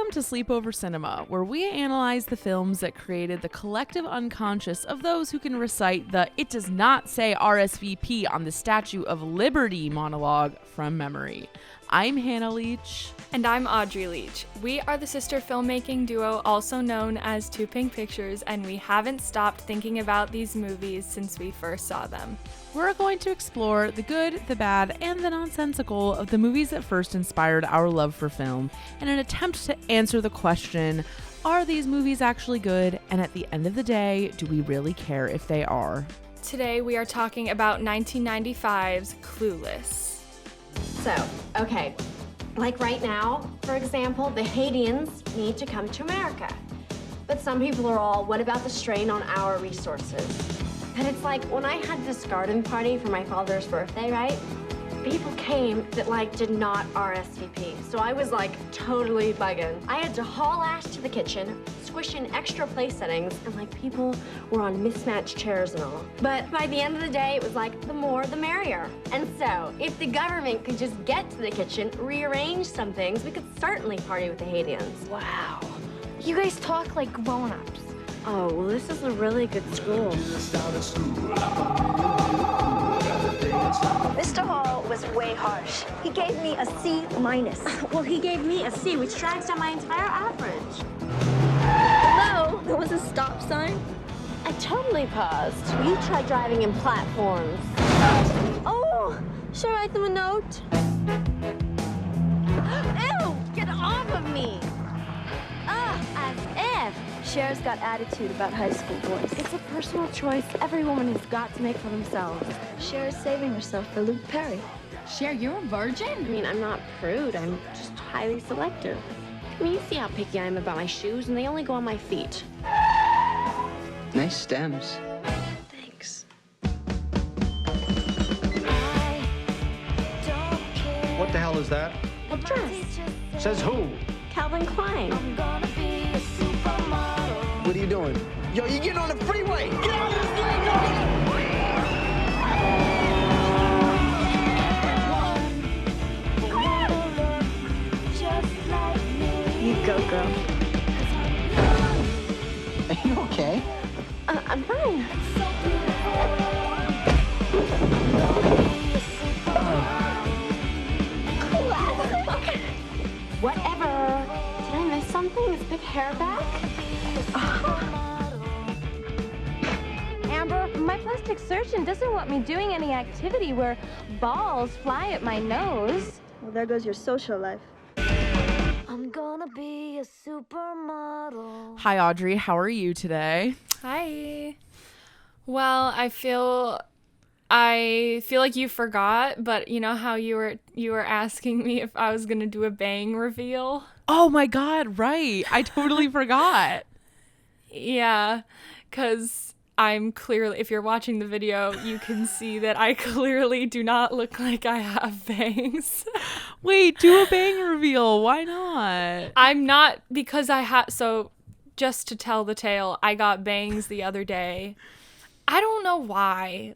Welcome to Sleepover Cinema, where we analyze the films that created the collective unconscious of those who can recite the "It does not say RSVP on the Statue of Liberty" monologue from memory. I'm Hannah Leach. And I'm Audrey Leach. We are the sister filmmaking duo also known as Two Pink Pictures, and we haven't stopped thinking about these movies since we first saw them. We're going to explore the good, the bad, and the nonsensical of the movies that first inspired our love for film in an attempt to answer the question, are these movies actually good? And at the end of the day, do we really care if they are? Today we are talking about 1995's Clueless. So, okay, like right now, for example, the Haitians need to come to America. But some people are all, what about the strain on our resources? And it's like, when I had this garden party for my father's birthday, right? People came that, did not RSVP. So I was, totally bugging. I had to haul ass to the kitchen, squish in extra place settings, and, people were on mismatched chairs and all. But by the end of the day, it was the more, the merrier. And so, if the government could just get to the kitchen, rearrange some things, we could certainly party with the Haitians. Wow. You guys talk like grown-ups. Oh, well, this is a really good school. Mr. Hall was way harsh. He gave me a C-. Well, he gave me a C, which drags down my entire average. Hello? There was a stop sign? I totally paused. You try driving in platforms. Oh, should I write them a note? Ew! Get off of me! As if. Cher's got attitude about high school boys. It's a personal choice every woman has got to make for themselves. Cher's saving herself for Luke Perry. Cher, you're a virgin? I mean, I'm not prude. I'm just highly selective. I mean, you see how picky I am about my shoes, and they only go on my feet. Nice stems. Thanks. What the hell is that? A dress. Says who? Calvin Klein. What are you doing? Yo, you getting on the freeway! Get out of the You go, girl. Are you okay? I'm fine. Whatever. Did I miss something? This big hair back? Amber, my plastic surgeon doesn't want me doing any activity where balls fly at my nose. Well, there goes your social life. I'm gonna be a supermodel. Hi, Audrey. How are you today? Hi. Well, I feel like you forgot, but you know how you were asking me if I was gonna do a bang reveal? Oh my God, right. I totally forgot. Yeah, because I'm clearly, if you're watching the video, you can see that I clearly do not look like I have bangs. Wait, do a bang reveal. Why not? I'm not, because so just to tell the tale, I got bangs the other day. I don't know why.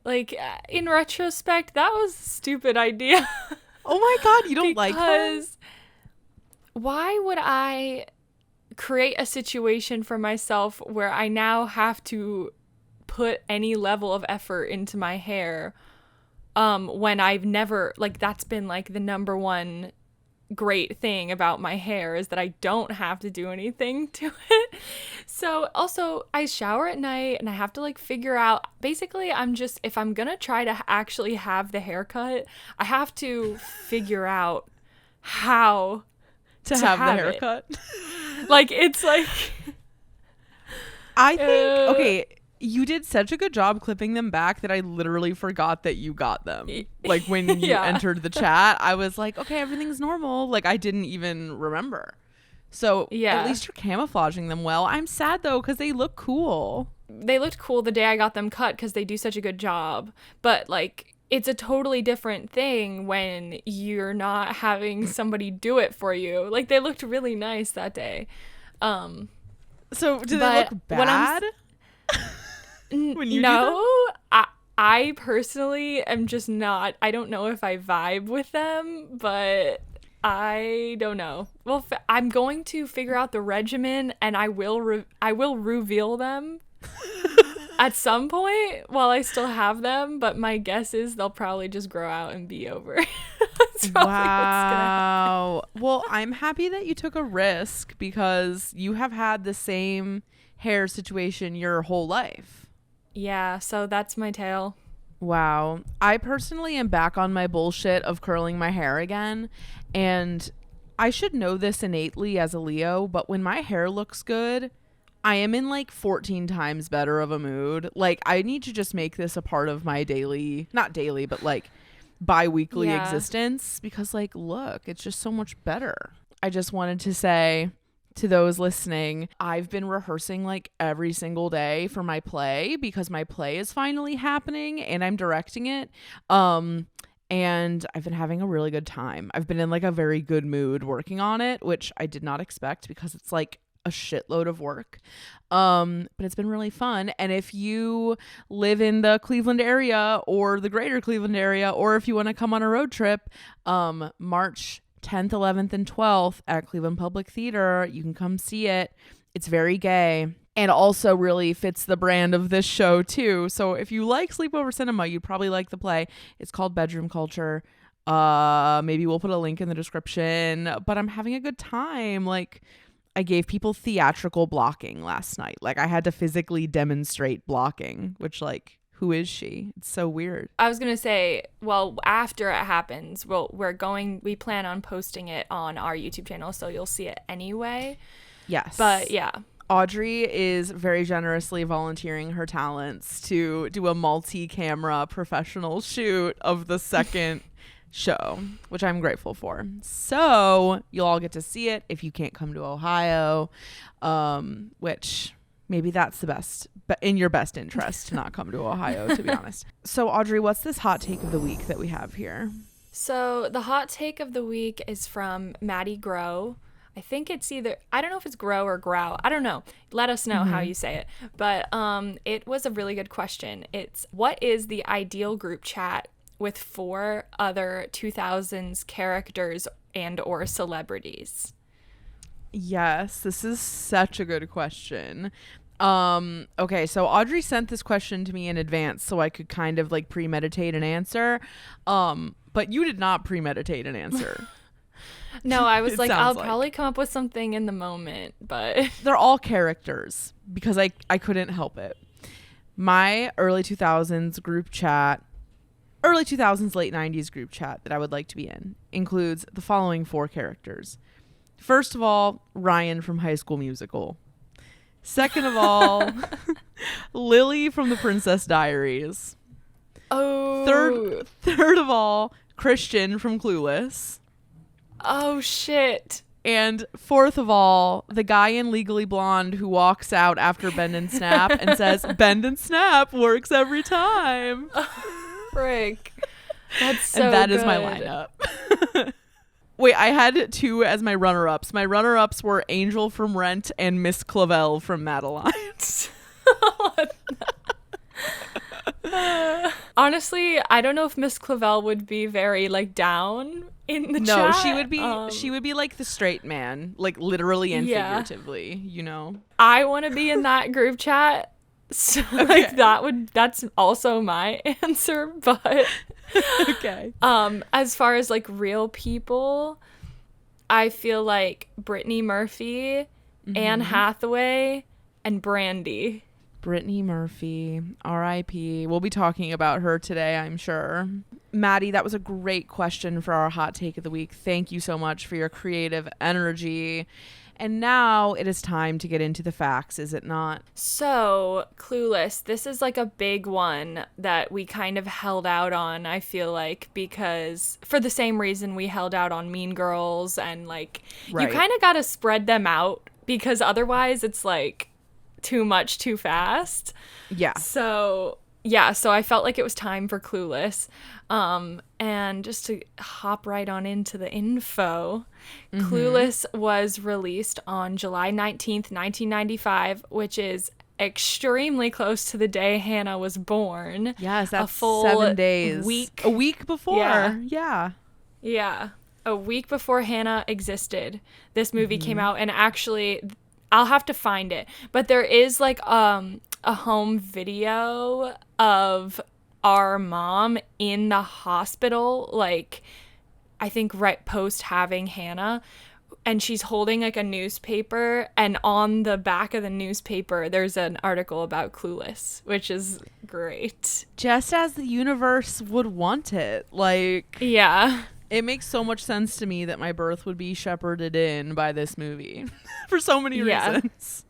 In retrospect, that was a stupid idea. Oh my God, you don't like them? Because why would I create a situation for myself where I now have to put any level of effort into my hair when I've never, that's been the number one great thing about my hair is that I don't have to do anything to it. So also I shower at night and I have to figure out, basically if I'm gonna try to actually have the haircut, I have to figure out how to have the it. haircut. I think, okay, you did such a good job clipping them back that I literally forgot that you got them. When you entered the chat, I was like, okay, everything's normal. I didn't even remember. So at least you're camouflaging them well. I'm sad though, because they look cool. They looked cool the day I got them cut because they do such a good job. But it's a totally different thing when you're not having somebody do it for you. They looked really nice that day. So do they look bad? When you no, I personally am just not. I don't know if I vibe with them, but I don't know. Well, I'm going to figure out the regimen, and I will reveal them at some point while I still have them. But my guess is they'll probably just grow out and be over. That's probably what's gonna happen. Well, I'm happy that you took a risk because you have had the same hair situation your whole life. Yeah, so that's my tale. Wow. I personally am back on my bullshit of curling my hair again. And I should know this innately as a Leo, but when my hair looks good, I am in like 14 times better of a mood. Like, I need to just make this a part of my daily, not daily, but like bi-weekly existence because, like, look, it's just so much better. I just wanted to say to those listening, I've been rehearsing like every single day for my play because my play is finally happening and I'm directing it. And I've been having a really good time. I've been in like a very good mood working on it, which I did not expect because it's like a shitload of work. But it's been really fun. And if you live in the Cleveland area or the greater Cleveland area, or if you want to come on a road trip, March 10th, 11th, and 12th at Cleveland Public Theater. You can come see it. It's very gay and also really fits the brand of this show too. So if you like sleepover cinema, you'd probably like the play. It's called Bedroom Culture. Maybe we'll put a link in the description, but I'm having a good time. Like, I gave people theatrical blocking last night. Like, I had to physically demonstrate blocking, which, like, who is she? It's so weird. I was going to say, well, after it happens, we plan on posting it on our YouTube channel, so you'll see it anyway. Yes. But yeah. Audrey is very generously volunteering her talents to do a multi-camera professional shoot of the second show, which I'm grateful for. So you'll all get to see it if you can't come to Ohio, which maybe that's the best, but in your best interest to not come to Ohio, to be honest. So Audrey, what's this hot take of the week that we have here? So the hot take of the week is from Maddie Grow. I think it's either, I don't know if it's grow or grow. I don't know. Let us know how you say it. But it was a really good question. It's, what is the ideal group chat with 4 other 2000s characters and or celebrities? Yes, this is such a good question. Okay, so Audrey sent this question to me in advance so I could kind of like premeditate an answer. But you did not premeditate an answer. No, I was like, I'll probably come up with something in the moment, but they're all characters because I couldn't help it. My early 2000s group chat, early 2000s, late 90s group chat that I would like to be in includes the following 4 characters. First of all, Ryan from High School Musical. Second of all, Lily from The Princess Diaries. Oh. Third of all, Christian from Clueless. Oh, shit. And fourth of all, the guy in Legally Blonde who walks out after Bend and Snap and says, "Bend and Snap works every time." Frick. That's so and that good. is my lineup. Wait, I had 2 as my runner-ups. My runner-ups were Angel from Rent and Miss Clavel from Madeline. Honestly, I don't know if Miss Clavel would be very like down in the chat. No, she would be like the straight man, like literally and figuratively, you know. I want to be in that group chat. So like that's also my answer, but okay. As far as like real people, I feel like Brittany Murphy, Anne Hathaway, and Brandy. Brittany Murphy, R.I.P. We'll be talking about her today, I'm sure. Maddie, that was a great question for our hot take of the week. Thank you so much for your creative energy. And now it is time to get into the facts, is it not? So, Clueless, this is like a big one that we kind of held out on, I feel like, because for the same reason we held out on Mean Girls and like, you kind of got to spread them out because otherwise it's like too much too fast. Yeah. So I felt like it was time for Clueless. And just to hop right on into the info, Clueless was released on July 19th, 1995, which is extremely close to the day Hannah was born. Yes, that's a full 7 days. Week. A week before. Yeah. Yeah. a week before Hannah existed, this movie came out, and actually I'll have to find it, but there is like a home video of our mom in the hospital, like I think right post having Hannah, and she's holding like a newspaper, and on the back of the newspaper there's an article about Clueless, which is great. Just as the universe would want it. Like, yeah, it makes so much sense to me that my birth would be shepherded in by this movie for so many reasons.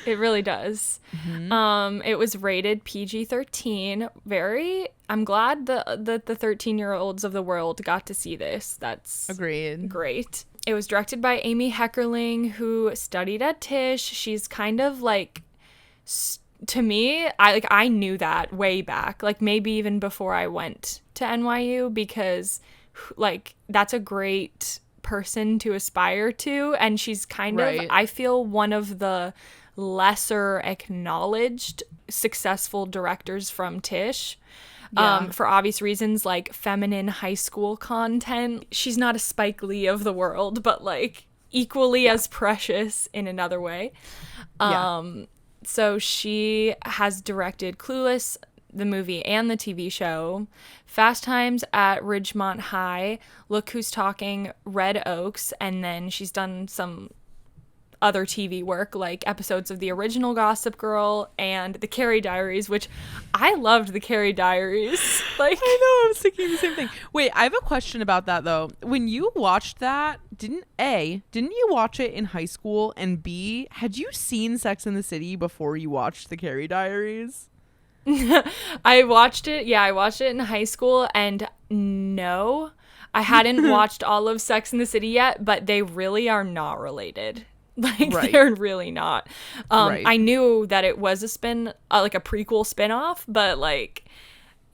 It really does. It was rated PG-13. I'm glad the 13-year-olds of the world got to see this. That's agreed. Great. It was directed by Amy Heckerling, who studied at Tisch. She's kind of like, to me, I knew that way back, like maybe even before I went to NYU, because like that's a great person to aspire to, and she's kind of, I feel, one of the lesser acknowledged successful directors from Tisch. For obvious reasons, like feminine high school content. She's not a Spike Lee of the world, but like equally as precious in another way. So she has directed Clueless, the movie and the TV show, Fast Times at Ridgemont High, Look Who's Talking, Red Oaks, and then she's done some other TV work, like episodes of the original Gossip Girl and the Carrie Diaries, which I loved the Carrie Diaries. Like, I know, I was thinking the same thing. Wait, I have a question about that though. When you watched that, didn't you watch it in high school, and B, had you seen Sex and the City before you watched the Carrie Diaries? I watched it in high school, and no, I hadn't watched all of Sex and the City yet, but they really are not related. Like, they're really not. I knew that it was a like a prequel spinoff, but like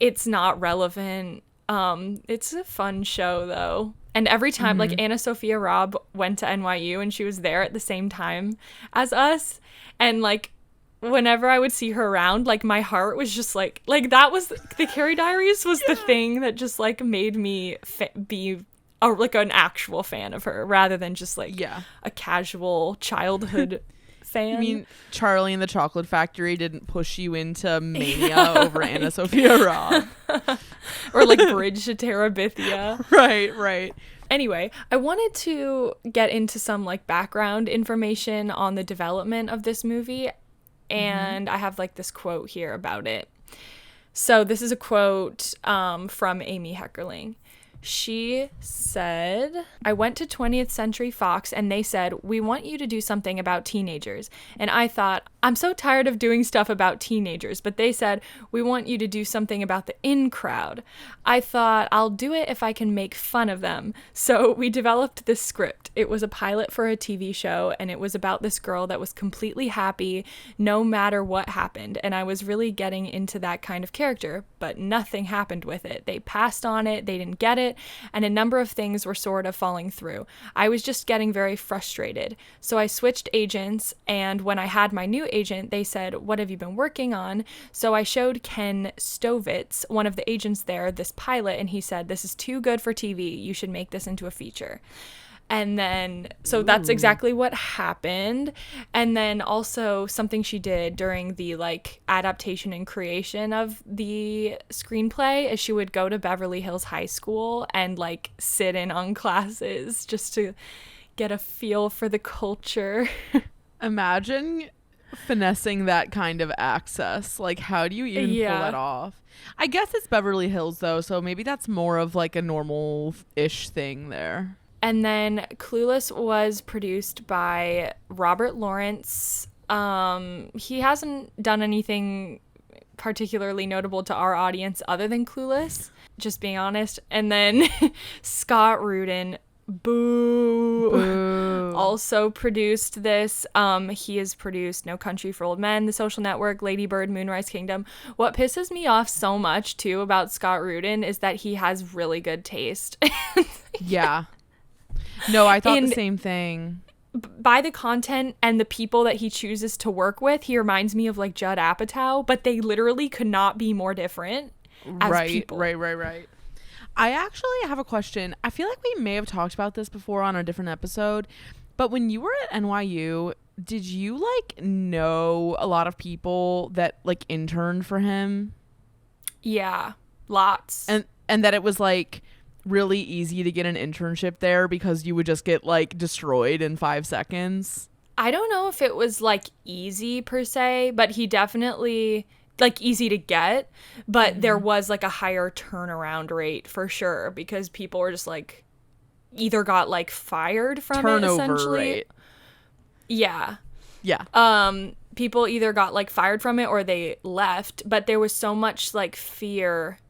it's not relevant. It's a fun show though. And every time, like, Anna Sophia Robb went to NYU and she was there at the same time as us, and like whenever I would see her around, like my heart was just like that was the Carrie Diaries was the thing that just like made me be like an actual fan of her, rather than just like a casual childhood fan. I mean, Charlie and the Chocolate Factory didn't push you into mania over Anna Sophia Robb. Or like Bridge to Terabithia. Right. Anyway, I wanted to get into some like background information on the development of this movie, and I have like this quote here about it. So this is a quote from Amy Heckerling. She said, "I went to 20th Century Fox and they said, we want you to do something about teenagers. And I thought, I'm so tired of doing stuff about teenagers. But they said, we want you to do something about the in crowd. I thought, I'll do it if I can make fun of them. So we developed this script. It was a pilot for a TV show, and it was about this girl that was completely happy no matter what happened. And I was really getting into that kind of character, but nothing happened with it. They passed on it, they didn't get it, and a number of things were sort of falling through. I was just getting very frustrated. So I switched agents, and when I had my new agent, they said, what have you been working on? So I showed Ken Stovitz, one of the agents there, this pilot, and he said, this is too good for TV. You should make this into a feature. And then, so that's exactly what happened. And then also something she did during the like adaptation and creation of the screenplay is she would go to Beverly Hills High School and like sit in on classes just to get a feel for the culture. Imagine finessing that kind of access. Like, how do you even pull that off? I guess it's Beverly Hills though, so maybe that's more of like a normal-ish thing there. And then Clueless was produced by Robert Lawrence. He hasn't done anything particularly notable to our audience other than Clueless, just being honest. And then Scott Rudin, boo, also produced this. He has produced No Country for Old Men, The Social Network, Lady Bird, Moonrise Kingdom. What pisses me off so much too about Scott Rudin is that he has really good taste. Yeah. No, I thought the same thing. By the content and the people that he chooses to work with, he reminds me of like Judd Apatow, but they literally could not be more different as people. Right. I actually have a question. I feel like we may have talked about this before on a different episode, but when you were at NYU, did you like know a lot of people that like interned for him? Yeah, lots. And that it was like really easy to get an internship there because you would just get like destroyed in 5 seconds? I don't know if it was like easy per se, but he definitely like easy to get, but there was like a higher turnaround rate for sure because people were just like either got like fired from it essentially. Rate. Yeah. People either got like fired from it or they left, but there was so much like fear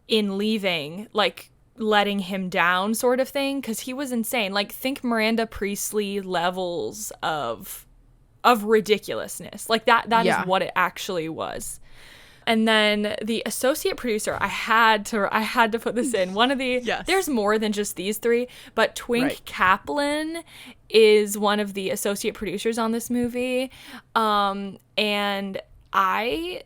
in leaving, like letting him down sort of thing, because he was insane. Like think Miranda Priestley levels of ridiculousness. Like that is what it actually was. And then the associate producer, I had to put this in. One of the there's more than just these three, but Twink Kaplan is one of the associate producers on this movie. And I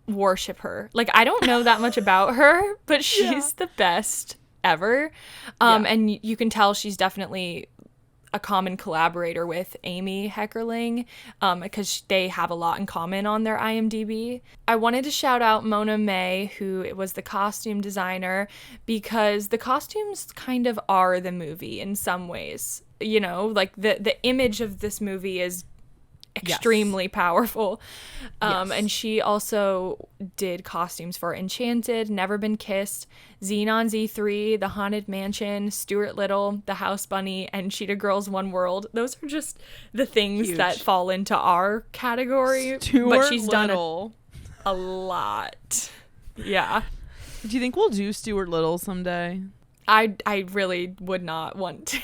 worship her. Like I don't know that much about her, but she's the best ever. And you can tell she's definitely a common collaborator with Amy Heckerling because they have a lot in common on their IMDb. I wanted to shout out Mona May, who was the costume designer, because the costumes kind of are the movie in some ways. You know, like the image of this movie is extremely powerful. And she also did costumes for Enchanted, Never Been Kissed, Xenon Z3, The Haunted Mansion, Stuart Little, The House Bunny, and Cheetah Girls One World. Those are just the things that fall into our category. But she's done a lot. Yeah. Do you think we'll do Stuart Little someday? I really would not want to.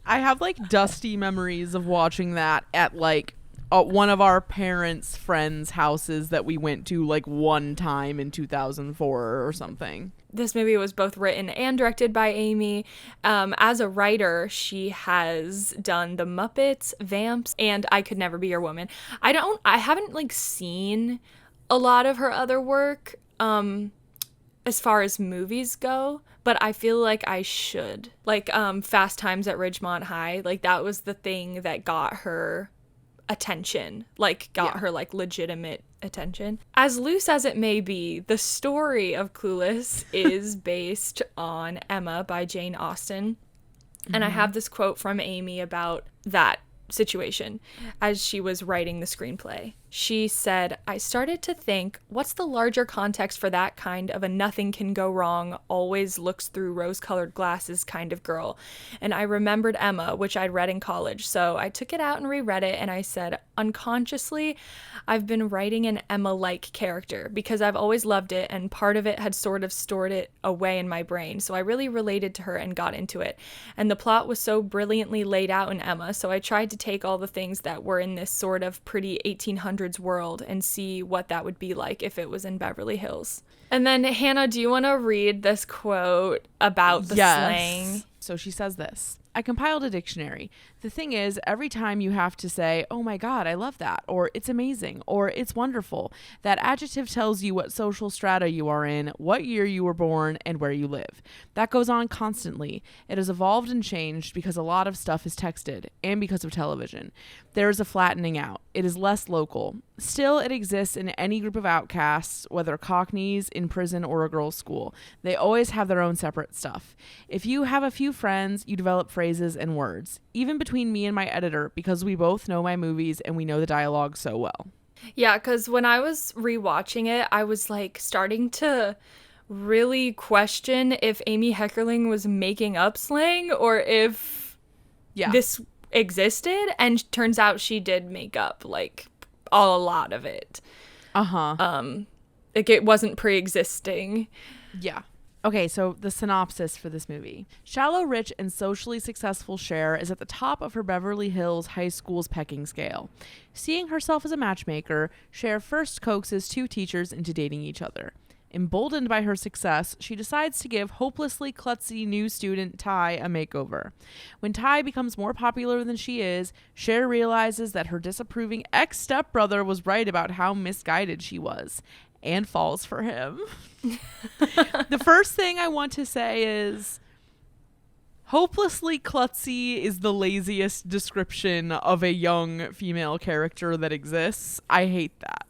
I have like dusty memories of watching that at like one of our parents' friends' houses that we went to like one time in 2004 or something. This movie was both written and directed by Amy. As a writer, she has done The Muppets, Vamps, and I Could Never Be Your Woman. I haven't like seen a lot of her other work as far as movies go, but I feel like I should. Like Fast Times at Ridgemont High, like that was the thing that got her attention, like got her like legitimate attention. As loose as it may be, the story of Clueless is based on Emma by Jane Austen. And I have this quote from Amy about that situation as she was writing the screenplay. She said, "I started to think, what's the larger context for that kind of a nothing can go wrong, always looks through rose-colored glasses kind of girl? And I remembered Emma, which I'd read in college. So I took it out and reread it, and I said, unconsciously, I've been writing an Emma-like character because I've always loved it, and part of it had sort of stored it away in my brain. So I really related to her and got into it. And the plot was so brilliantly laid out in Emma, so I tried to take all the things that were in this sort of pretty 1800s world and see what that would be like if it was in Beverly Hills." And then Hannah, do you want to read this quote about the slang? So she says this: "I compiled a dictionary. The thing is, every time you have to say, oh my God, I love that, or it's amazing, or it's wonderful, that adjective tells you what social strata you are in, what year you were born, and where you live. That goes on constantly. It has evolved and changed because a lot of stuff is texted, and because of television. There is a flattening out. It is less local. Still, it exists in any group of outcasts, whether cockneys, in prison, or a girls' school. They always have their own separate stuff. If you have a few friends, you develop phrases and words, even between me and my editor, because we both know my movies and we know the dialogue so well." Yeah, because when I was rewatching it, I was like starting to really question if Amy Heckerling was making up slang or if this existed, and turns out she did make up like a lot of it. Like it wasn't pre-existing. Yeah. Okay, so the synopsis for this movie. Shallow, rich, and socially successful Cher is at the top of her Beverly Hills high school's pecking scale. Seeing herself as a matchmaker, Cher first coaxes two teachers into dating each other. Emboldened by her success, she decides to give hopelessly klutzy new student Ty a makeover. When Ty becomes more popular than she is, Cher realizes that her disapproving ex-stepbrother was right about how misguided she was. and falls for him. The first thing I want to say is hopelessly klutzy is the laziest description of a young female character that exists. I hate that.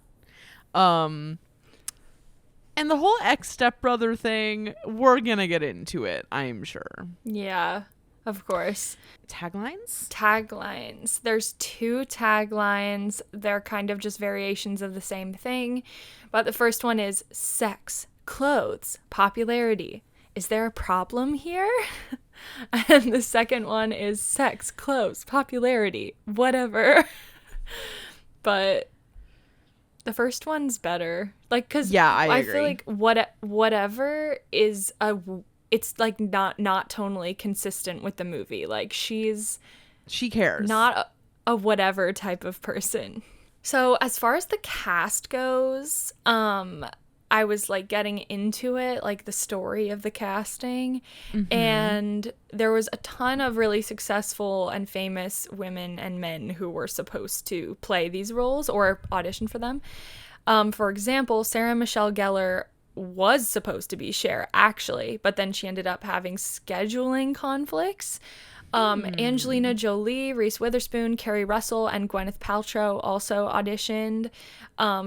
And the whole ex-stepbrother thing, we're gonna get into it, I'm sure. Yeah, of course. Taglines? There's 2 taglines. They're kind of just variations of the same thing. But the first one is sex, clothes, popularity. Is there a problem here? And the second one is sex, clothes, popularity, whatever. But the first one's better. Like, cause I agree. feel like whatever is it's like not tonally consistent with the movie. Like she cares. Not a whatever type of person. So as far as the cast goes, I was like getting into it, like the story of the casting, and there was a ton of really successful and famous women and men who were supposed to play these roles or audition for them. For example, Sarah Michelle Gellar was supposed to be Cher, actually, but then she ended up having scheduling conflicts. Angelina Jolie, Reese Witherspoon, Kerry Russell, and Gwyneth Paltrow also auditioned.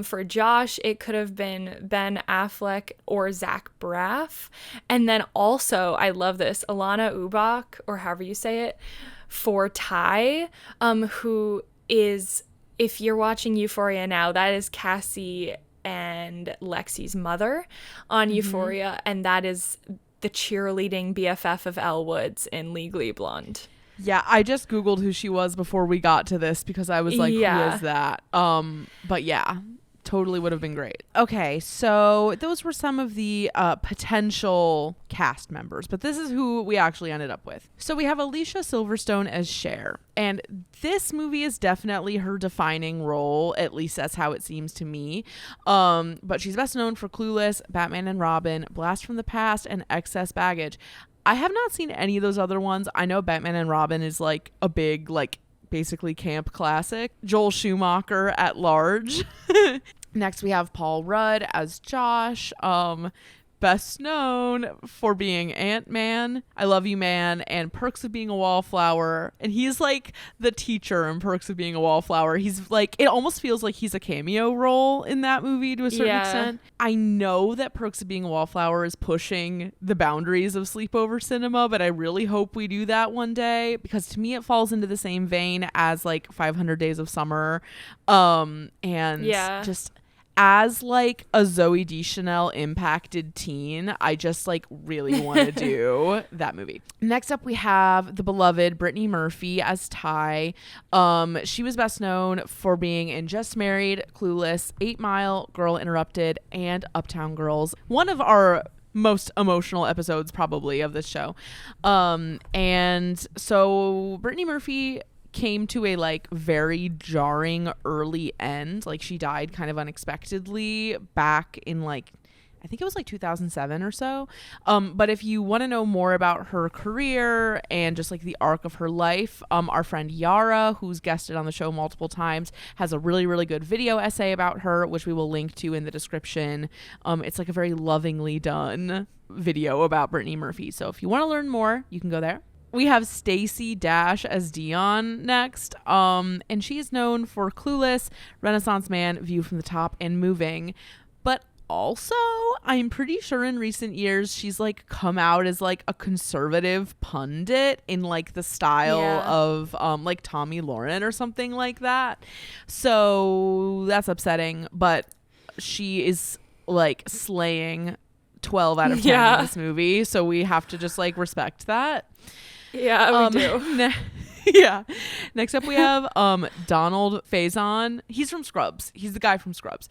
For Josh, it could have been Ben Affleck or Zach Braff. And then also, I love this, Alana Ubach, or however you say it, for Ty, who is, if you're watching Euphoria now, that is Cassie and Lexi's mother on Euphoria, and that is the cheerleading BFF of Elle Woods in Legally Blonde. Yeah, I just Googled who she was before we got to this because I was like, who is that? But yeah, totally would have been great. Okay, so those were some of the potential cast members, but this is who we actually ended up with. So we have Alicia Silverstone as Cher, and this movie is definitely her defining role, at least that's how it seems to me. But she's best known for Clueless, Batman and Robin, Blast from the Past, and Excess Baggage. I have not seen any of those other ones. I know Batman and Robin is like a big, like, basically camp classic. Joel Schumacher at large. Next, we have Paul Rudd as Josh, best known for being Ant-Man, I Love You Man, and Perks of Being a Wallflower. And he's like the teacher in Perks of Being a Wallflower. He's like, it almost feels like he's a cameo role in that movie to a certain extent. I know that Perks of Being a Wallflower is pushing the boundaries of sleepover cinema, but I really hope we do that one day, because to me it falls into the same vein as like 500 Days of Summer. Just as like a Zooey Deschanel impacted teen, I just like really want to do that movie. Next up, we have the beloved Brittany Murphy as Ty. She was best known for being in Just Married, Clueless, 8 Mile, Girl Interrupted, and Uptown Girls. One of our most emotional episodes probably of this show. And so Brittany Murphy came to a like very jarring early end. Like she died kind of unexpectedly back in like, I think it was like 2007 or so. But if you want to know more about her career and just like the arc of her life, our friend Yhara, who's guested on the show multiple times, has a really, really good video essay about her, which we will link to in the description. It's like a very lovingly done video about Brittany Murphy. So if you want to learn more, you can go there. We have Stacey Dash as Dion next, and she is known for Clueless, Renaissance Man, View from the Top, and Moving. But also, I'm pretty sure in recent years she's like come out as like a conservative pundit in like the style of like Tommy Lauren or something like that. So that's upsetting, but she is like slaying 12 out of 10 in this movie, so we have to just like respect that. Yeah, we do. Next up, we have Donald Faison. He's from Scrubs. He's the guy from Scrubs.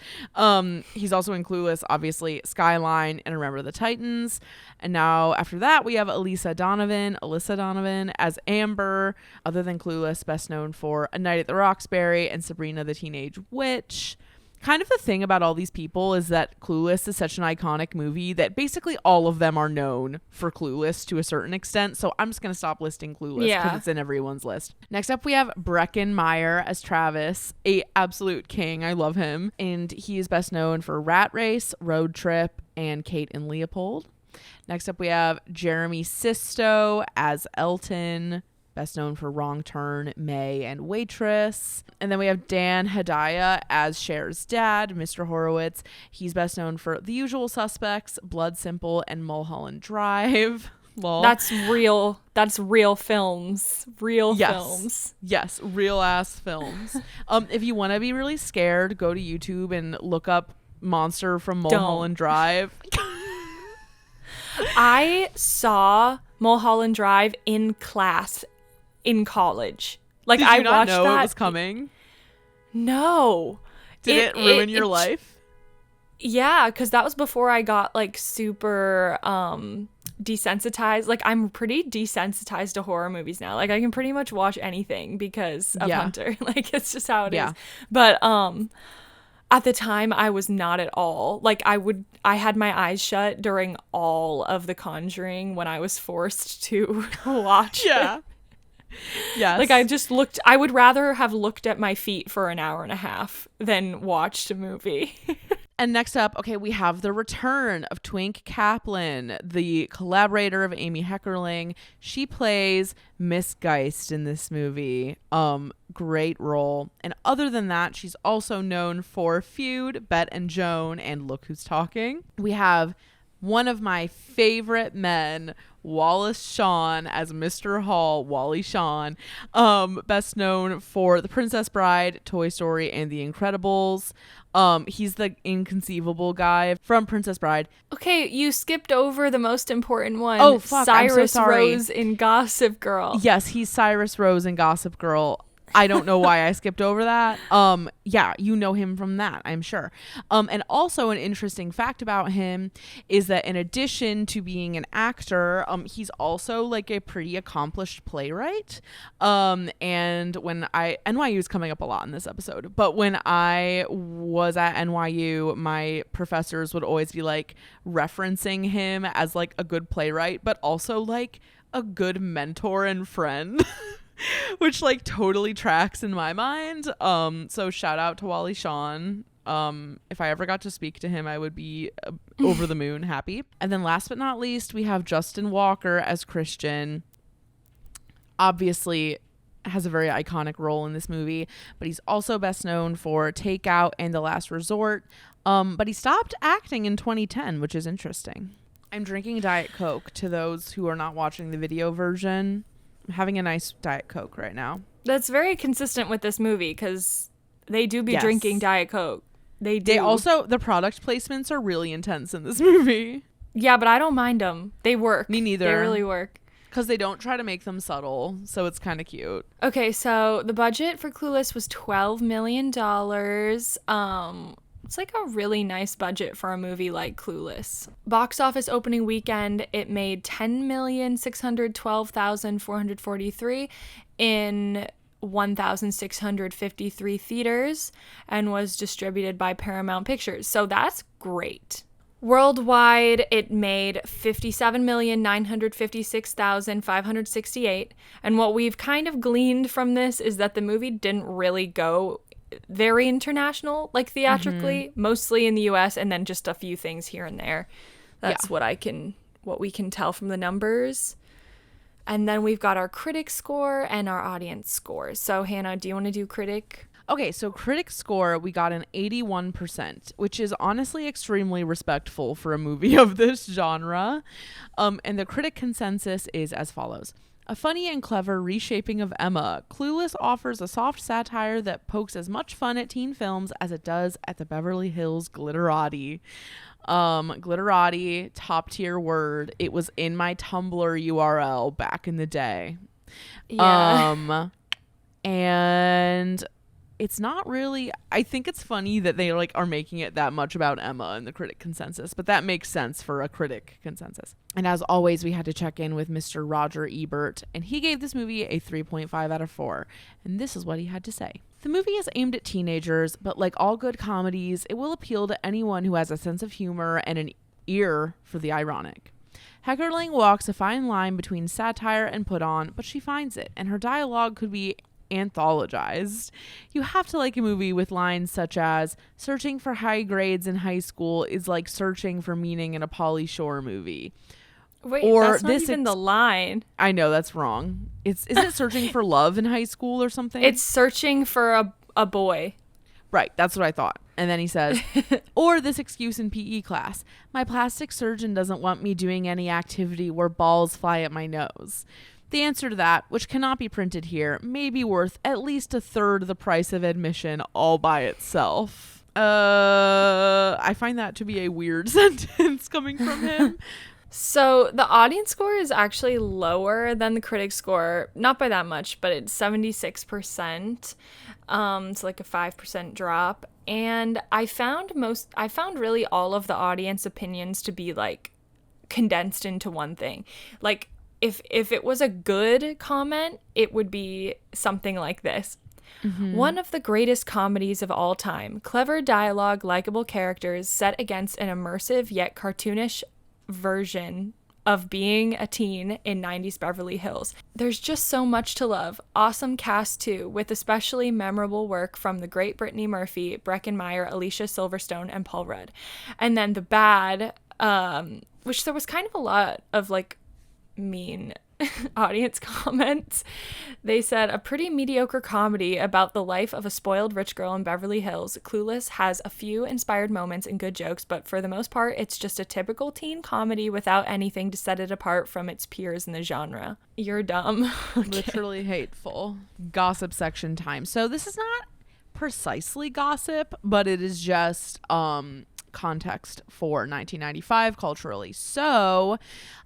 He's also in Clueless, obviously, Skyline, and Remember the Titans. And now after that, we have Alyssa Donovan as Amber. Other than Clueless, best known for A Night at the Roxbury and Sabrina the Teenage Witch. kind of the thing about all these people is that Clueless is such an iconic movie that basically all of them are known for Clueless to a certain extent. So I'm just going to stop listing Clueless because it's in everyone's list. Next up, we have Breckin Meyer as Travis, a absolute king. I love him. And he is best known for Rat Race, Road Trip, and Kate and Leopold. Next up, we have Jeremy Sisto as Elton, best known for Wrong Turn, May, and Waitress. And then we have Dan Hedaya as Cher's dad, Mr. Horowitz. He's best known for The Usual Suspects, Blood Simple, and Mulholland Drive. Lol. That's real. That's real films. Real films. Yes, real ass films. If you want to be really scared, go to YouTube and look up Monster from Mulholland Drive. I saw Mulholland Drive in class in college. Like, Did you I not watched know that. it was coming? No. Did it ruin your life? Yeah, because that was before I got like super desensitized. Like, I'm pretty desensitized to horror movies now. Like, I can pretty much watch anything because of Hunter. Like, it's just how it is. But at the time, I was not at all. Like, I had my eyes shut during all of The Conjuring when I was forced to watch it. Yes. Like, I would rather have looked at my feet for an hour and a half than watched a movie. And next up, okay, we have the return of Twink Kaplan, the collaborator of Amy Heckerling. She plays Miss Geist in this movie. Great role. And other than that, she's also known for Feud, Bet and Joan, and Look Who's Talking. We have one of my favorite men, Wallace Shawn as Mr. Hall, Wally Shawn, best known for The Princess Bride, Toy Story, and The Incredibles. He's the inconceivable guy from Princess Bride. Okay, you skipped over the most important one. Oh, fuck, Cyrus I'm so sorry. Rose in Gossip Girl. Yes, he's Cyrus Rose in Gossip Girl. I don't know why I skipped over that. Yeah, you know him from that, I'm sure. And also an interesting fact about him is that in addition to being an actor, he's also like a pretty accomplished playwright. And when NYU is coming up a lot in this episode, but when I was at NYU, my professors would always be like referencing him as like a good playwright, but also like a good mentor and friend. Which like totally tracks in my mind. So shout out to Wally Shawn. If I ever got to speak to him, I would be over the moon happy. And then last but not least, we have Justin Walker as Christian. Obviously has a very iconic role in this movie, but he's also best known for Takeout and The Last Resort. But he stopped acting in 2010, which is interesting. I'm drinking Diet Coke to those who are not watching the video version. I'm having a nice Diet Coke right now. That's very consistent with this movie because they do be drinking Diet Coke. They do. They also, the product placements are really intense in this movie. Yeah, but I don't mind them. They work. Me neither. They really work. Because they don't try to make them subtle, so it's kind of cute. Okay, so the budget for Clueless was $12 million. It's like a really nice budget for a movie like Clueless. Box office opening weekend, it made $10,612,443 in 1,653 theaters and was distributed by Paramount Pictures. So that's great. Worldwide, it made $57,956,568. And what we've kind of gleaned from this is that the movie didn't really go very international, like theatrically, mostly in the US, and then just a few things here and there. That's what we can tell from the numbers. And then we've got our critic score and our audience score. So Hannah, do you want to do critic? Okay, so critic score, we got an 81%, which is honestly extremely respectful for a movie of this genre. And the critic consensus is as follows. A funny and clever reshaping of Emma, Clueless offers a soft satire that pokes as much fun at teen films as it does at the Beverly Hills glitterati. Glitterati, top tier word. It was in my Tumblr URL back in the day. Yeah. And it's not really, I think it's funny that they like are making it that much about Emma in the critic consensus, but that makes sense for a critic consensus. And as always, we had to check in with Mr. Roger Ebert, and he gave this movie a 3.5 out of 4. And this is what he had to say. The movie is aimed at teenagers, but like all good comedies, it will appeal to anyone who has a sense of humor and an ear for the ironic. Heckerling walks a fine line between satire and put on, but she finds it, and her dialogue could be anthologized. You have to like a movie with lines such as, searching for high grades in high school is like searching for meaning in a Pauly Shore movie. Wait, or that's not even the line. I know, that's wrong. Is it searching for love in high school or something? It's searching for a boy. Right, that's what I thought. And then he says, or this excuse in PE class. My plastic surgeon doesn't want me doing any activity where balls fly at my nose. The answer to that, which cannot be printed here, may be worth at least a third the price of admission all by itself. I find that to be a weird sentence coming from him. So the audience score is actually lower than the critic score, not by that much, but it's 76%. It's like a 5% drop. And I found really all of the audience opinions to be like condensed into one thing. Like if it was a good comment, it would be something like this. Mm-hmm. One of the greatest comedies of all time. Clever dialogue, likable characters set against an immersive yet cartoonish version of being a teen in 90s Beverly Hills. There's just so much to love. Awesome cast too, with especially memorable work from the great Brittany Murphy, Breckin Meyer, Alicia Silverstone, and Paul Rudd. And then the bad, which there was kind of a lot of like mean audience comments. They said, a pretty mediocre comedy about the life of a spoiled rich girl in Beverly Hills. Clueless has a few inspired moments and good jokes, but for the most part, it's just a typical teen comedy without anything to set it apart from its peers in the genre. You're dumb. Literally hateful. Gossip section time. So this is not precisely gossip, but it is just context for 1995 culturally. So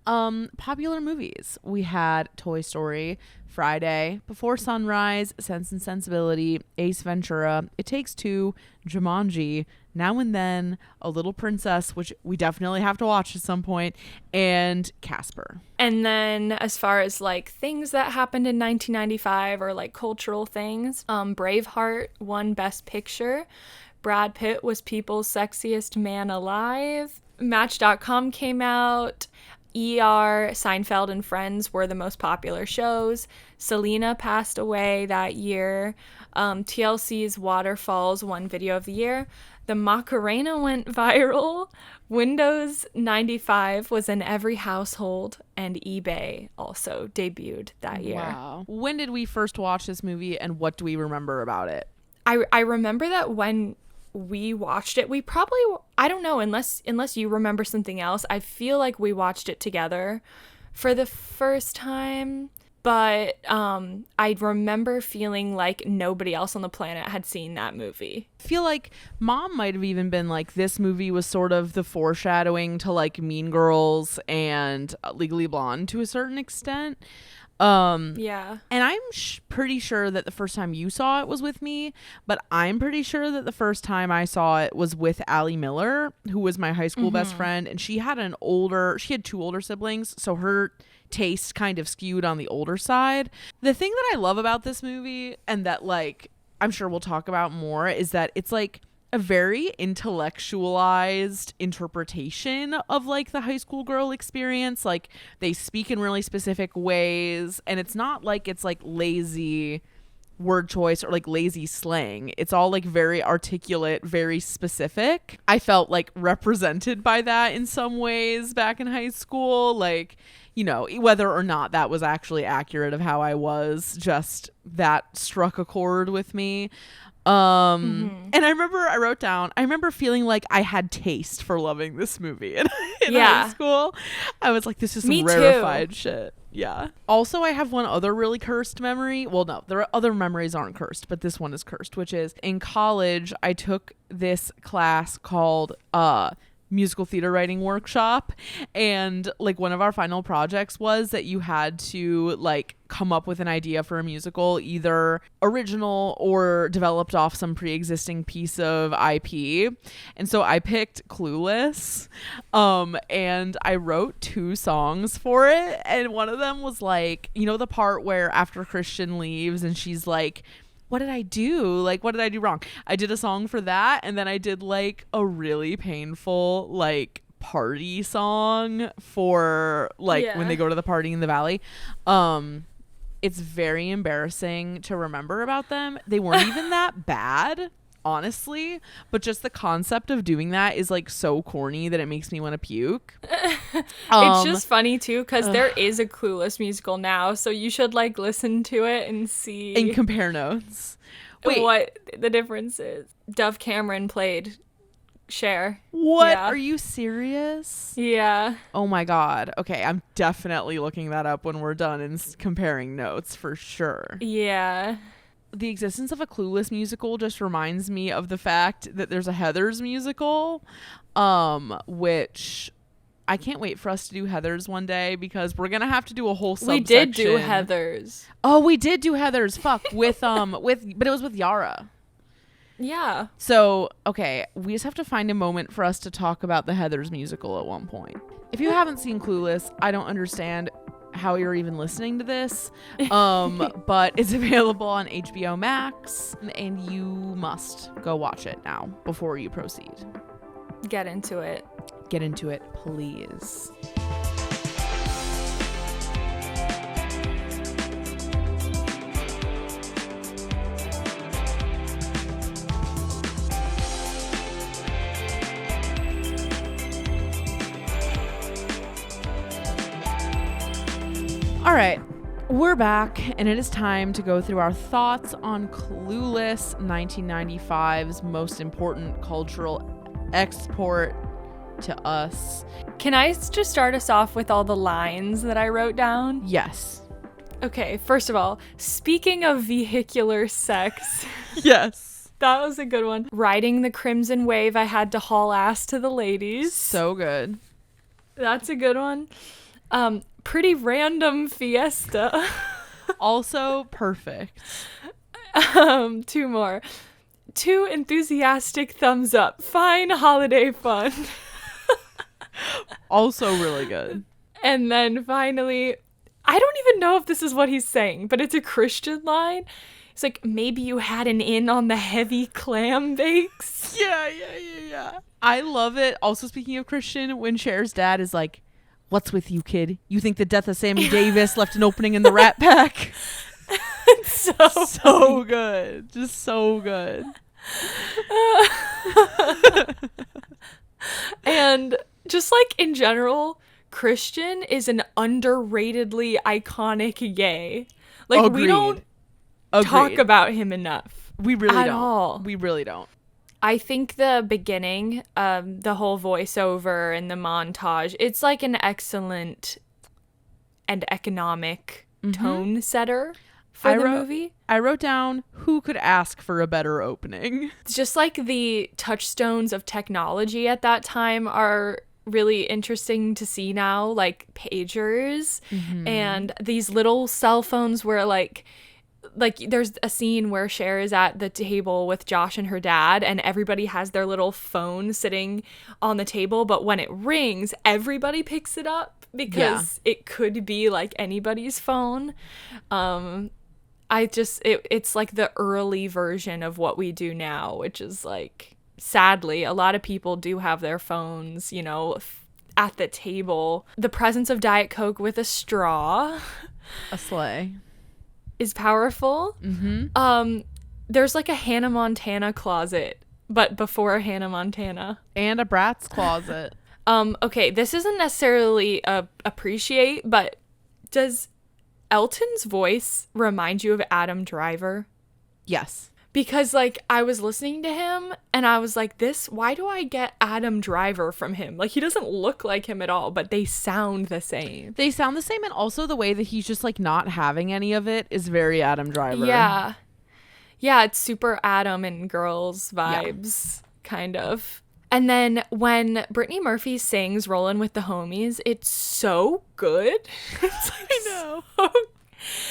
popular movies, we had Toy Story, Friday, Before Sunrise, Sense and Sensibility, Ace Ventura, It Takes Two, Jumanji, Now and Then, A Little Princess, which we definitely have to watch at some point, and Casper. And then as far as like things that happened in 1995 or like cultural things, Braveheart won Best Picture. Brad Pitt was People's Sexiest Man Alive. Match.com came out. ER, Seinfeld, and Friends were the most popular shows. Selena passed away that year. TLC's Waterfalls won Video of the Year. The Macarena went viral. Windows 95 was in every household. And eBay also debuted that year. Wow. When did we first watch this movie, and what do we remember about it? I remember that when we watched it, we probably, I don't know, unless you remember something else, I feel like we watched it together for the first time, but I remember feeling like nobody else on the planet had seen that movie. I feel like Mom might have even been like, this movie was sort of the foreshadowing to like Mean Girls and Legally Blonde to a certain extent. Yeah. And I'm pretty sure that the first time you saw it was with me, but I'm pretty sure that the first time I saw it was with Allie Miller, who was my high school best friend, and she had two older siblings, so her taste kind of skewed on the older side. The thing that I love about this movie, and that like I'm sure we'll talk about more, is that it's like a very intellectualized interpretation of like the high school girl experience. Like they speak in really specific ways, and it's not like it's like lazy word choice or like lazy slang. It's all like very articulate, very specific. I felt like represented by that in some ways back in high school, like, you know, whether or not that was actually accurate of how I was, just that struck a chord with me. And I remember feeling like I had taste for loving this movie in high school. I was like, this is some rarefied shit. Yeah. Also, I have one other really cursed memory. Well, no, there are other memories aren't cursed, but this one is cursed, which is in college, I took this class called musical theater writing workshop, and like one of our final projects was that you had to like come up with an idea for a musical, either original or developed off some pre-existing piece of IP. And so I picked Clueless, and I wrote 2 songs for it, and one of them was like, you know, the part where after Christian leaves and she's like what did I do? Like, what did I do wrong? I did a song for that, and then I did like a really painful like party song for like when they go to the party in the valley. It's very embarrassing to remember about them. They weren't even that bad, honestly, but just the concept of doing that is like so corny that it makes me want to puke. It's just funny too because there is a Clueless musical now, so you should like listen to it and see and compare notes. Wait, what the difference is. Dove Cameron played Cher. What? Yeah. Are you serious? Yeah. Oh my god. Okay, I'm definitely looking that up when we're done and comparing notes for sure. Yeah. The existence of a Clueless musical just reminds me of the fact that there's a Heathers musical, which I can't wait for us to do Heathers one day because we're gonna have to do a whole subsection. We did do Heathers. Oh, we did do Heathers. Fuck, with but it was with Yhara. Yeah. So, okay, we just have to find a moment for us to talk about the Heathers musical at one point. If you haven't seen Clueless, I don't understand how you're even listening to this. But it's available on HBO Max, and you must go watch it now before you proceed. Get into it. Get into it, please. All right, we're back, and it is time to go through our thoughts on Clueless, 1995's most important cultural export to us. Can I just start us off with all the lines that I wrote down? Yes. Okay, first of all, speaking of vehicular sex. Yes. That was a good one. Riding the crimson wave, I had to haul ass to the ladies. So good. That's a good one. Pretty random fiesta. Also perfect. Two more. Too enthusiastic thumbs up. Fine holiday fun. Also really good. And then finally, I don't even know if this is what he's saying, but it's a Christian line. It's like, maybe you had an in on the heavy clam bakes. Yeah. I love it. Also, speaking of Christian, when Cher's dad is like, what's with you, kid? You think the death of Sammy Davis left an opening in the Rat Pack? It's so good. Just so good. And just like in general, Christian is an underratedly iconic gay. Like, Agreed. we don't talk about him enough. We really at don't. All. We really don't. I think the beginning, the whole voiceover and the montage, it's like an excellent and economic tone setter for the movie. I wrote down, who could ask for a better opening? It's just like the touchstones of technology at that time are really interesting to see now, like pagers and these little cell phones where like there's a scene where Cher is at the table with Josh and her dad, and everybody has their little phone sitting on the table, but when it rings, everybody picks it up because it could be like anybody's phone. It's like the early version of what we do now, which is like, sadly, a lot of people do have their phones, you know, at the table. The presence of Diet Coke with a straw. A sleigh. Is powerful. There's like a Hannah Montana closet, but before Hannah Montana. And a Bratz closet. Okay, this isn't necessarily appreciate, but does Elton's voice remind you of Adam Driver? Yes. Because like I was listening to him and I was like, why do I get Adam Driver from him? Like, he doesn't look like him at all, but they sound the same. They sound the same, and also the way that he's just like not having any of it is very Adam Driver. Yeah, it's super Adam and Girls vibes, kind of. And then when Brittany Murphy sings Rollin' with the Homies, it's so good. It's like, I know.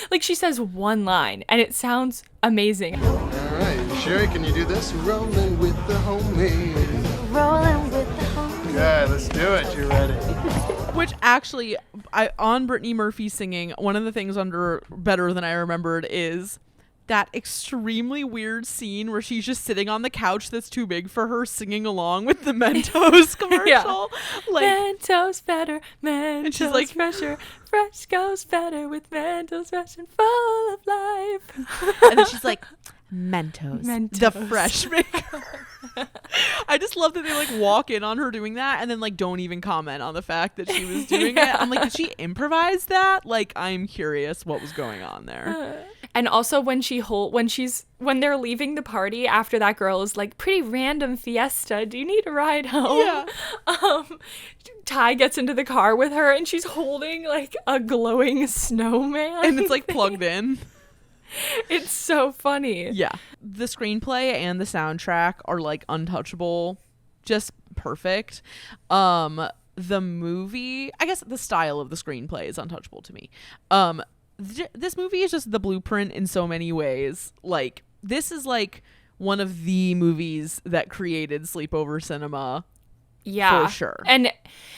Like, she says one line and it sounds amazing. All right, Sherry, can you do this? Rolling with the homies. Rolling with the homies. Okay, let's do it. You ready? Which actually, on Brittany Murphy singing, one of the things under Better Than I Remembered is that extremely weird scene where she's just sitting on the couch that's too big for her, singing along with the Mentos commercial. Like, Mentos better, Mentos and she's like, fresher, fresh goes better with Mentos fresh and full of life. And then she's like, Mentos, the fresh maker. I just love that they like walk in on her doing that and then like don't even comment on the fact that she was doing it. I'm like, did she improvise that? Like, I'm curious what was going on there. And also when they're leaving the party after that girl is like, pretty random fiesta, do you need a ride home? Yeah. Ty gets into the car with her and she's holding like a glowing snowman. And it's like plugged in. It's so funny. Yeah. The screenplay and the soundtrack are like untouchable. Just perfect. The movie, I guess the style of the screenplay is untouchable to me. This movie is just the blueprint in so many ways. Like, this is like one of the movies that created sleepover cinema. Yeah. For sure. And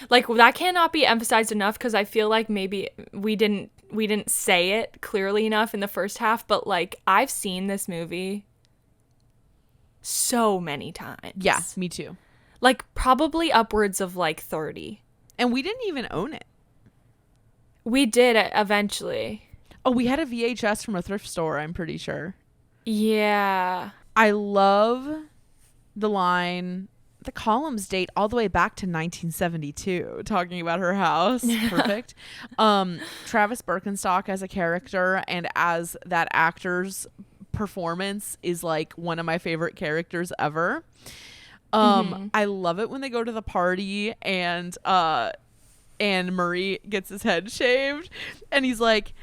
like that cannot be emphasized enough because I feel like maybe we didn't say it clearly enough in the first half, but like I've seen this movie so many times. Yeah, me too. Like probably upwards of like 30. And we didn't even own it. We did eventually. Oh, we had a VHS from a thrift store, I'm pretty sure. Yeah. I love the line, the columns date all the way back to 1972, talking about her house. Perfect. Travis Birkenstock as a character and as that actor's performance is like one of my favorite characters ever. I love it when they go to the party and Murray gets his head shaved and he's like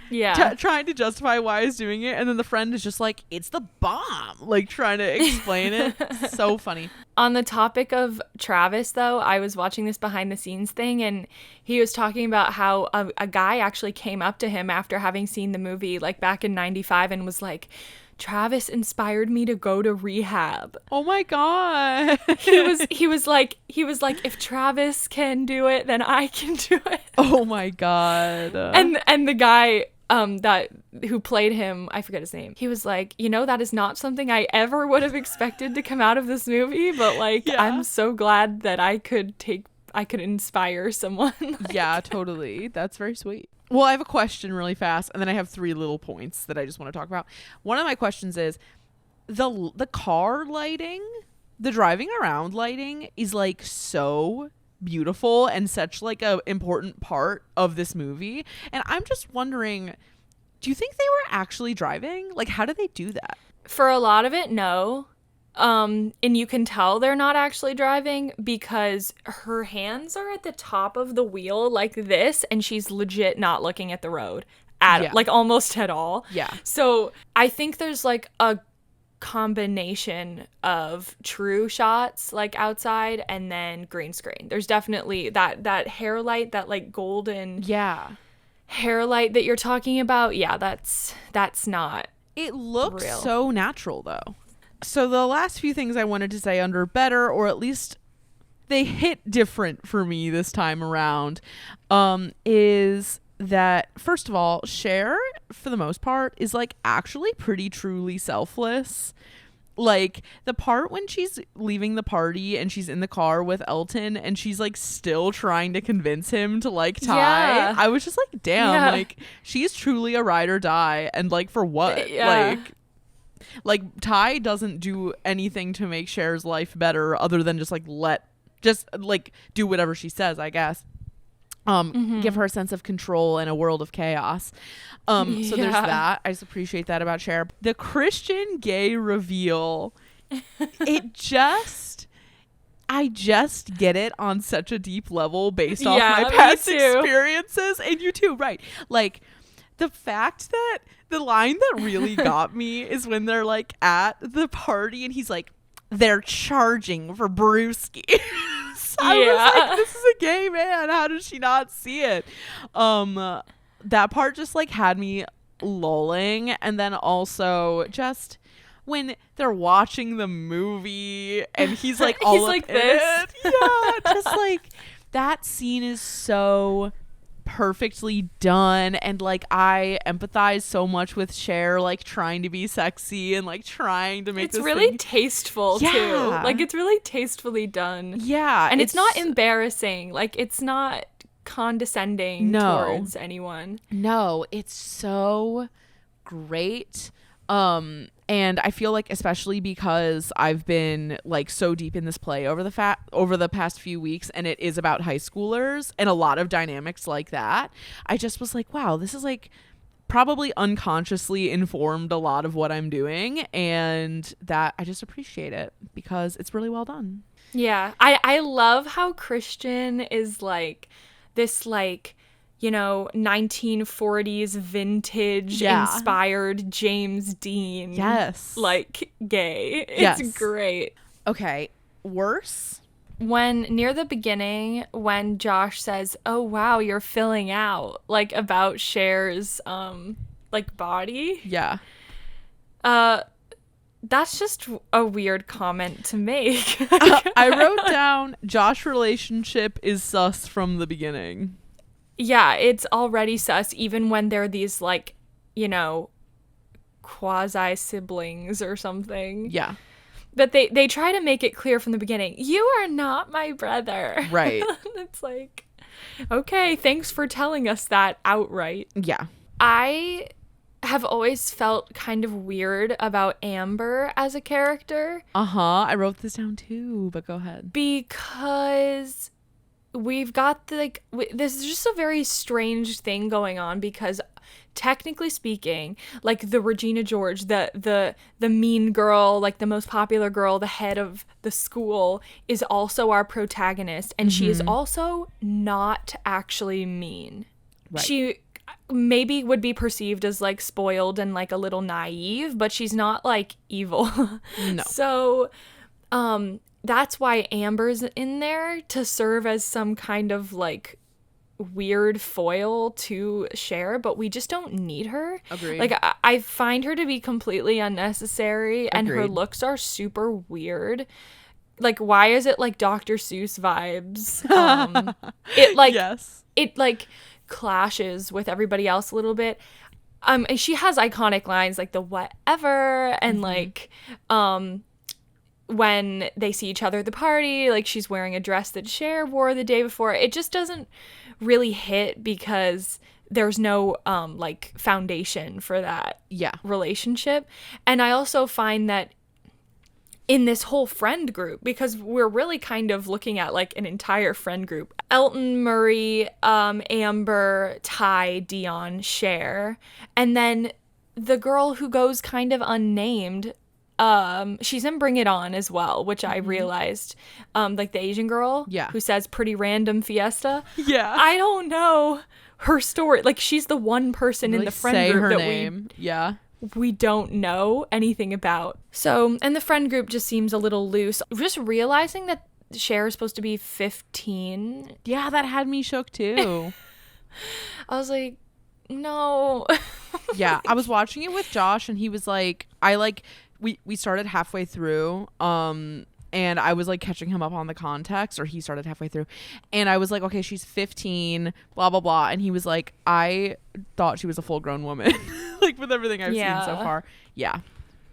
trying to justify why he's doing it, and then the friend is just like, it's the bomb, like trying to explain it. So funny. On the topic of Travis though, I was watching this behind the scenes thing and he was talking about how a guy actually came up to him after having seen the movie like back in 95 and was like, Travis inspired me to go to rehab. Oh my god. he was like, if Travis can do it, then I can do it. Oh my god. And the guy that who played him, I forget his name. He was like, that is not something I ever would have expected to come out of this movie, but like I'm so glad that I could inspire someone. Like, yeah, totally. That's very sweet. Well, I have a question really fast, and then I have 3 little points that I just want to talk about. One of my questions is the car lighting, the driving around lighting is like so beautiful and such like a important part of this movie. And I'm just wondering, do you think they were actually driving? Like, how did they do that? For a lot of it, no. And you can tell they're not actually driving because her hands are at the top of the wheel like this, and she's legit not looking at the road like almost at all. Yeah. So I think there's like a combination of true shots like outside and then green screen. There's definitely that hair light, that like golden hair light that you're talking about. Yeah, that's not. It looks real. So natural though. So the last few things I wanted to say under better, or at least they hit different for me this time around, is that, first of all, Cher, for the most part, is like actually pretty truly selfless. Like the part when she's leaving the party and she's in the car with Elton and she's like still trying to convince him to like Ty. I was just like, damn, like she's truly a ride or die. And like, for what? Like Ty doesn't do anything to make Cher's life better other than just do whatever she says, I guess. Give her a sense of control in a world of chaos. So there's that. I just appreciate that about Cher. The Christian gay reveal, I just get it on such a deep level based off my past experiences. And you too, right? Like the fact that the line that really got me is when they're like at the party and he's like, they're charging for brewski. I was like, this is a gay man. How did she not see it? That part just like had me lolling. And then also just when they're watching the movie and he's like all he's up like in this. it. Yeah, just like that scene is so perfectly done, and like I empathize so much with Cher like trying to be sexy and like trying to make it's this really thing. tasteful too. Like it's really tastefully done. Yeah, and it's not embarrassing. Like it's not condescending towards anyone. No, it's so great. And I feel like, especially because I've been like so deep in this play over the past few weeks, and it is about high schoolers and a lot of dynamics like that, I just was like, wow, this is like probably unconsciously informed a lot of what I'm doing, and that I just appreciate it because it's really well done. Yeah, I love how Christian is like this, like, you know, 1940s vintage inspired James Dean. Yes. Like gay. It's great. Okay. Worse? When near the beginning, when Josh says, "Oh wow, you're filling out," like about Cher's like body. Yeah. That's just a weird comment to make. I wrote down Josh relationship is sus from the beginning. Yeah, it's already sus even when they're these, like, you know, quasi siblings or something. Yeah. But they try to make it clear from the beginning, you are not my brother. Right. It's like, okay, thanks for telling us that outright. Yeah. I have always felt kind of weird about Amber as a character. I wrote this down too, but go ahead. Because we've got this is just a very strange thing going on, because technically speaking, like the Regina George, the mean girl, like the most popular girl, the head of the school, is also our protagonist, and she is also not actually mean. Right. She maybe would be perceived as like spoiled and like a little naive, but she's not like evil. No. So that's why Amber's in there, to serve as some kind of like weird foil to Cher, but we just don't need her. Agreed. Like I find her to be completely unnecessary. And her Agreed. looks are super weird. Like, why is it like Dr. Seuss vibes? It like it like clashes with everybody else a little bit. And she has iconic lines like the whatever, and like when they see each other at the party, like she's wearing a dress that Cher wore the day before. It just doesn't really hit because there's no like foundation for that relationship. And I also find that in this whole friend group, because we're really kind of looking at like an entire friend group: Elton, Murray, Amber, Ty, Dion, Cher, and then the girl who goes kind of unnamed, she's in Bring It On as well, which I realized, like the Asian girl who says pretty random fiesta. Yeah. I don't know her story. Like, she's the one person in the friend group that we don't know anything about. So, and the friend group just seems a little loose. Just realizing that Cher is supposed to be 15. Yeah, that had me shook too. I was like, no. Yeah, I was watching it with Josh, and he was like, we started halfway through, and I was like catching him up on the context, or he started halfway through, and I was like, okay, she's 15, blah blah blah, and he was like, I thought she was a full-grown woman. Like, with everything I've seen so far. Yeah,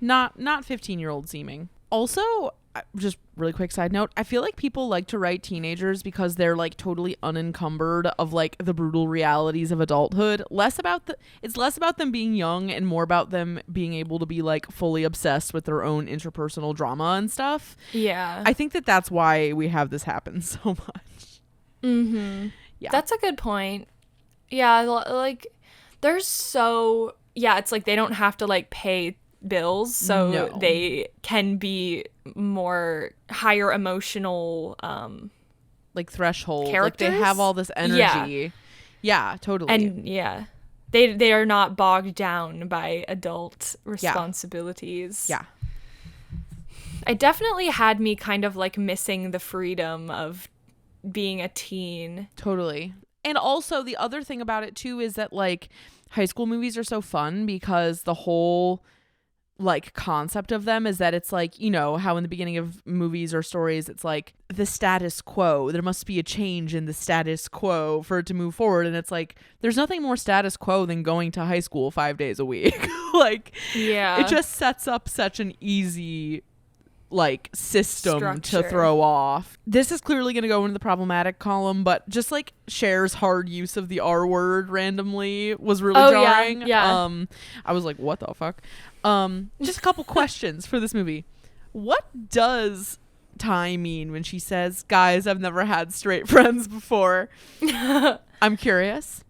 not 15-year-old seeming. Also, just really quick side note, I feel like people like to write teenagers because they're like totally unencumbered of like the brutal realities of adulthood. It's less about them being young and more about them being able to be like fully obsessed with their own interpersonal drama and stuff. Yeah, I think that's why we have this happen so much. Yeah, that's a good point. Yeah, like there's it's like they don't have to like pay bills, so they can be more higher emotional like threshold characters. Like they have all this energy. Yeah, totally. And they are not bogged down by adult responsibilities. Yeah. It definitely had me kind of like missing the freedom of being a teen. Totally. And also the other thing about it too is that like high school movies are so fun because the whole like concept of them is that it's like, you know, how in the beginning of movies or stories it's like the status quo, there must be a change in the status quo for it to move forward, and it's like there's nothing more status quo than going to high school 5 days a week. Like, yeah, it just sets up such an easy like system structure to throw off. This is clearly going to go into the problematic column, but just like Cher's hard use of the R word randomly was really jarring. Yeah. I was like, what the fuck? Just a couple questions for this movie. What does Ty mean when she says, guys, I've never had straight friends before? I'm curious.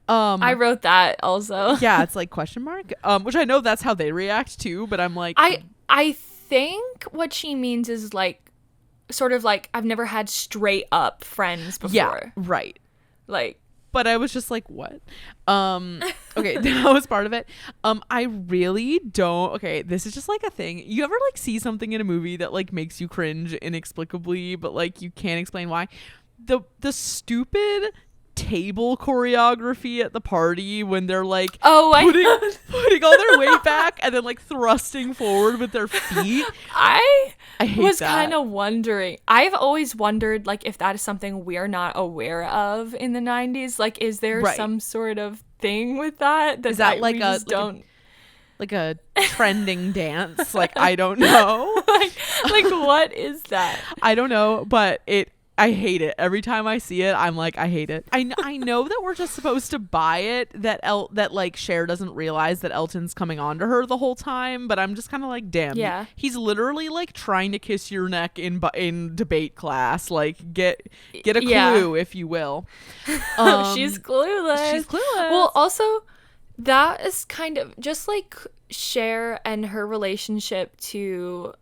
I wrote that also. Yeah, it's like question mark, which I know that's how they react too, but I'm like, I think what she means is like sort of like I've never had straight up friends before. Yeah, right. Like, but I was just like, what? Okay, that was part of it. I really don't. Okay, this is just like a thing. You ever like see something in a movie that like makes you cringe inexplicably, but like you can't explain why? The stupid table choreography at the party when they're like putting all their weight back and then like thrusting forward with their feet. I hate was that. kind of wondering. I've always wondered like if that is something we're not aware of in the 90s. Like, is there some sort of thing with that? Is that like a trending dance? Like, I don't know. like what is that? I don't know, but I hate it. Every time I see it, I'm like, I hate it. I know that we're just supposed to buy it, that like Cher doesn't realize that Elton's coming on to her the whole time, but I'm just kind of like, damn. Yeah. He's literally like trying to kiss your neck in debate class. Like, get a clue, if you will. She's clueless. She's clueless. Well, also, that is kind of just like Cher and her relationship to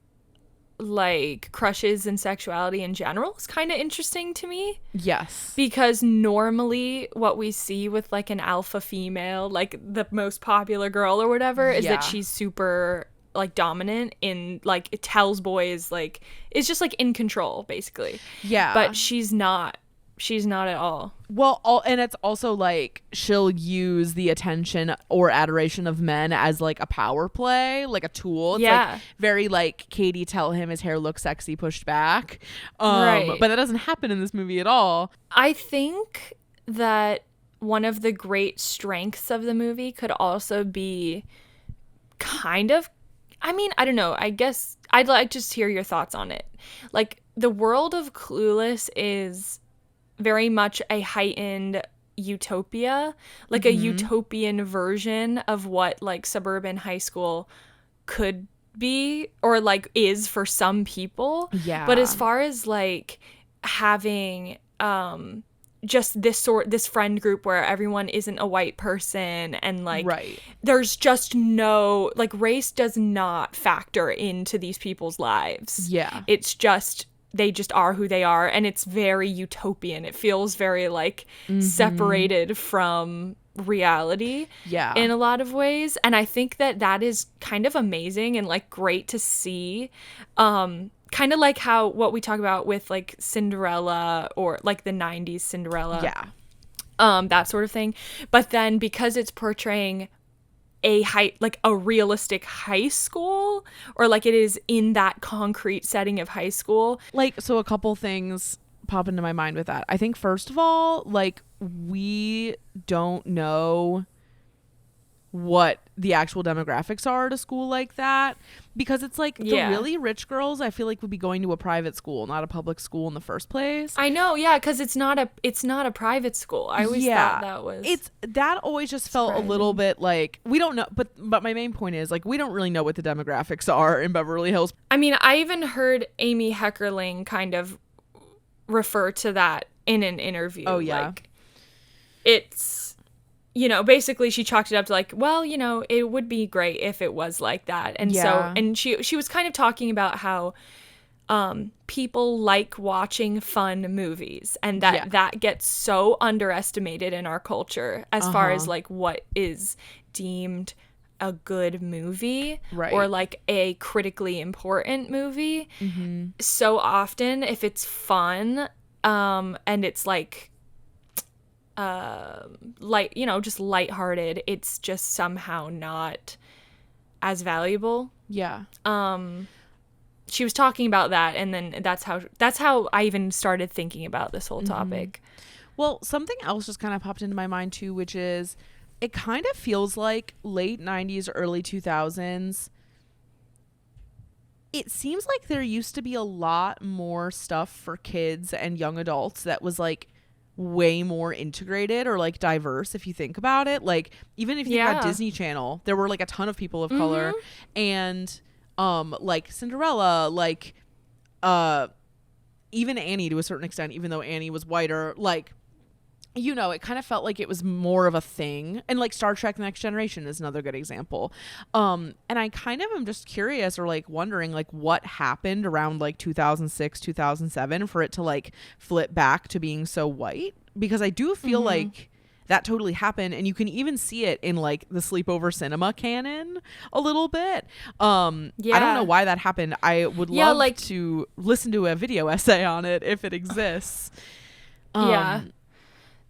like crushes and sexuality in general is kind of interesting to me. Yes. Because normally what we see with like an alpha female, like the most popular girl or whatever, is that she's super like dominant in like it tells boys like it's just like in control basically. Yeah. But she's not at all. Well, and it's also like she'll use the attention or adoration of men as like a power play, like a tool. It's like very like Katie, tell him his hair looks sexy, pushed back. Right. But that doesn't happen in this movie at all. I think that one of the great strengths of the movie could also be kind of, I mean, I don't know. I guess I'd like to just hear your thoughts on it. Like, the world of Clueless is very much a heightened utopia, like a utopian version of what like suburban high school could be or like is for some people. Yeah. But as far as like having just this friend group where everyone isn't a white person and like there's just no like race does not factor into these people's lives. Yeah. It's just they just are who they are, and it's very utopian. It feels very like separated from reality in a lot of ways, and I think that is kind of amazing and like great to see. Kind of like how what we talk about with like Cinderella or like the 90s Cinderella, that sort of thing. But then because it's portraying a realistic high school, or like it is in that concrete setting of high school. Like, so a couple things pop into my mind with that. I think first of all, like, we don't know what the actual demographics are at a school like that, because it's like the really rich girls I feel like would be going to a private school, not a public school in the first place. I know, because it's not a private school. I always thought that was that always just felt a little bit like we don't know, but my main point is like we don't really know what the demographics are in Beverly Hills. I mean, I even heard Amy Heckerling kind of refer to that in an interview. Oh yeah, like, it's, you know, basically she chalked it up to like, well, you know, it would be great if it was like that. And so, and she was kind of talking about how people like watching fun movies, and that gets so underestimated in our culture as far as like what is deemed a good movie or like a critically important movie. So often if it's fun and it's like light, you know, just lighthearted, it's just somehow not as valuable. Yeah. She was talking about that, and then that's how I even started thinking about this whole topic. Well, something else just kind of popped into my mind too, which is it kind of feels like late 90s, early 2000s. It seems like there used to be a lot more stuff for kids and young adults that was like way more integrated or like diverse, if you think about it. Like, even if you think about Disney Channel, there were like a ton of people of color, and like Cinderella, like even Annie to a certain extent, even though Annie was whiter, like, you know, it kind of felt like it was more of a thing. And like Star Trek: The Next Generation is another good example. And I kind of am just curious, or like wondering like what happened around like 2006, 2007 for it to like flip back to being so white, because I do feel like that totally happened, and you can even see it in like the Sleepover cinema canon a little bit. I don't know why that happened. I would love like to listen to a video essay on it if it exists.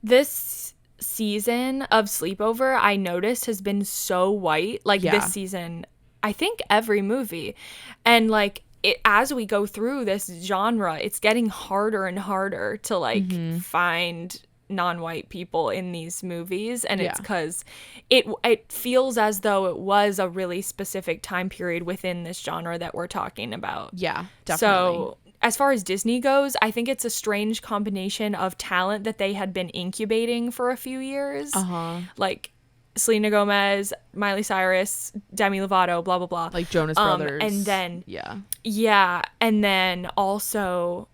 This season of Sleepover, I noticed, has been so white. Like this season, I think every movie. And like as we go through this genre, it's getting harder and harder to like find non-white people in these movies. And it's because it feels as though it was a really specific time period within this genre that we're talking about. Yeah, definitely. So as far as Disney goes, I think it's a strange combination of talent that they had been incubating for a few years. Like Selena Gomez, Miley Cyrus, Demi Lovato, blah, blah, blah. Like Jonas Brothers. And then, and then also,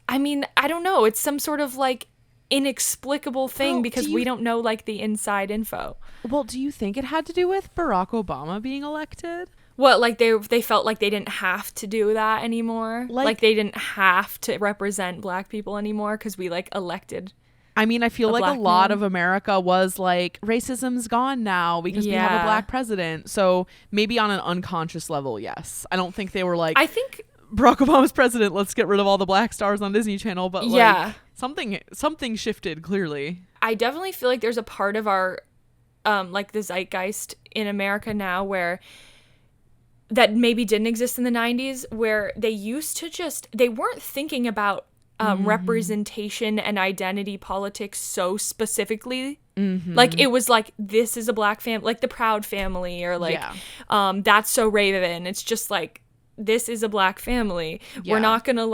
I mean, I don't know. It's some sort of like inexplicable thing because we don't know like the inside info. Well, do you think it had to do with Barack Obama being elected? What, like they felt like they didn't have to do that anymore? Like they didn't have to represent black people anymore because we like elected. I mean, I feel like a lot of America was like, racism's gone now because we have a black president. So maybe on an unconscious level, yes. I don't think they were like, I think Barack Obama's president, let's get rid of all the black stars on Disney Channel. But like something shifted clearly. I definitely feel like there's a part of our like the zeitgeist in America now where that maybe didn't exist in the 90s, where they used to they weren't thinking about representation and identity politics so specifically. Like it was like, this is a black family, like the Proud Family, or like That's So Raven. It's just like, this is a black family. We're not gonna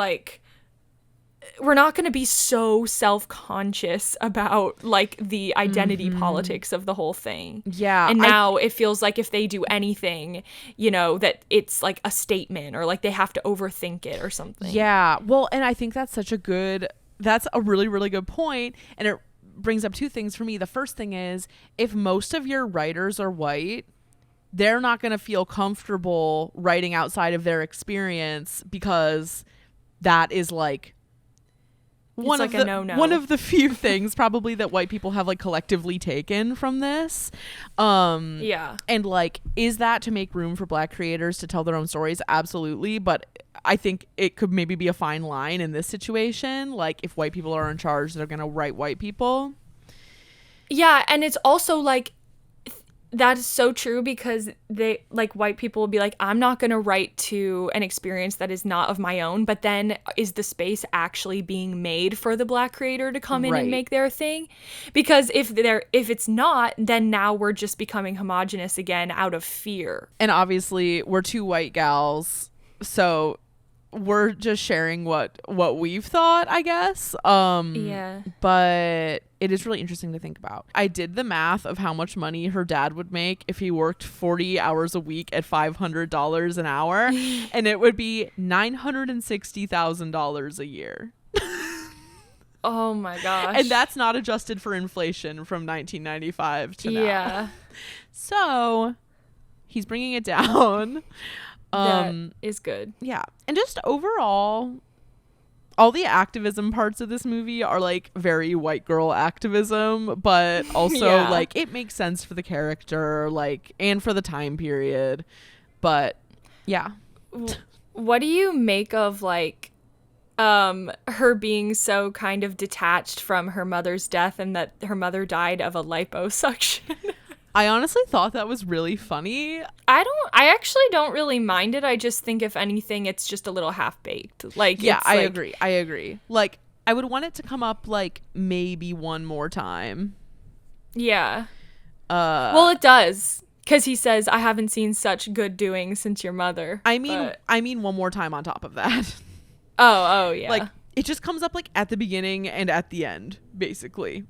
be so self-conscious about like the identity politics of the whole thing. And now it feels like if they do anything, you know, that it's like a statement, or like they have to overthink it or something. Well, and I think that's a really, really good point. And it brings up two things for me. The first thing is, if most of your writers are white, they're not going to feel comfortable writing outside of their experience, because that is like one of the few things probably that white people have like collectively taken from this. And like, is that to make room for black creators to tell their own stories? Absolutely. But I think it could maybe be a fine line in this situation. Like, if white people are in charge, they're going to write white people. Yeah. And it's also like, that is so true, because they like white people will be like, I'm not going to write to an experience that is not of my own. But then is the space actually being made for the black creator to come in and make their thing? Because if it's not, then now we're just becoming homogenous again out of fear. And obviously we're two white gals, so we're just sharing what we've thought, I guess. But it is really interesting to think about. I did the math of how much money her dad would make if he worked 40 hours a week at $500 an hour, and it would be $960,000 a year. Oh my gosh. And that's not adjusted for inflation from 1995 to now. Yeah. So he's bringing it down. That is good. Yeah. And just overall, all the activism parts of this movie are like very white girl activism, but also like it makes sense for the character, like, and for the time period. But yeah. What do you make of like her being so kind of detached from her mother's death, and that her mother died of a liposuction? I honestly thought that was really funny. I actually don't really mind it. I just think if anything, it's just a little half-baked. Like, yeah, it's I agree. Like, I would want it to come up like maybe one more time. Yeah. Well, it does. Because he says, I haven't seen such good doing since your mother. I mean one more time on top of that. Oh, yeah. Like, it just comes up like at the beginning and at the end, basically.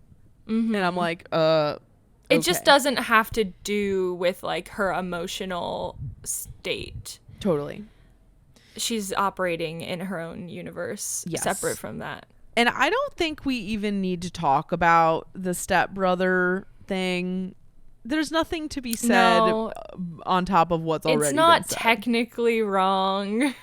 And I'm like, It just doesn't have to do with like her emotional state. Totally. She's operating in her own universe, separate from that. And I don't think we even need to talk about the stepbrother thing. There's nothing to be said on top of what's already been said. It's not technically wrong.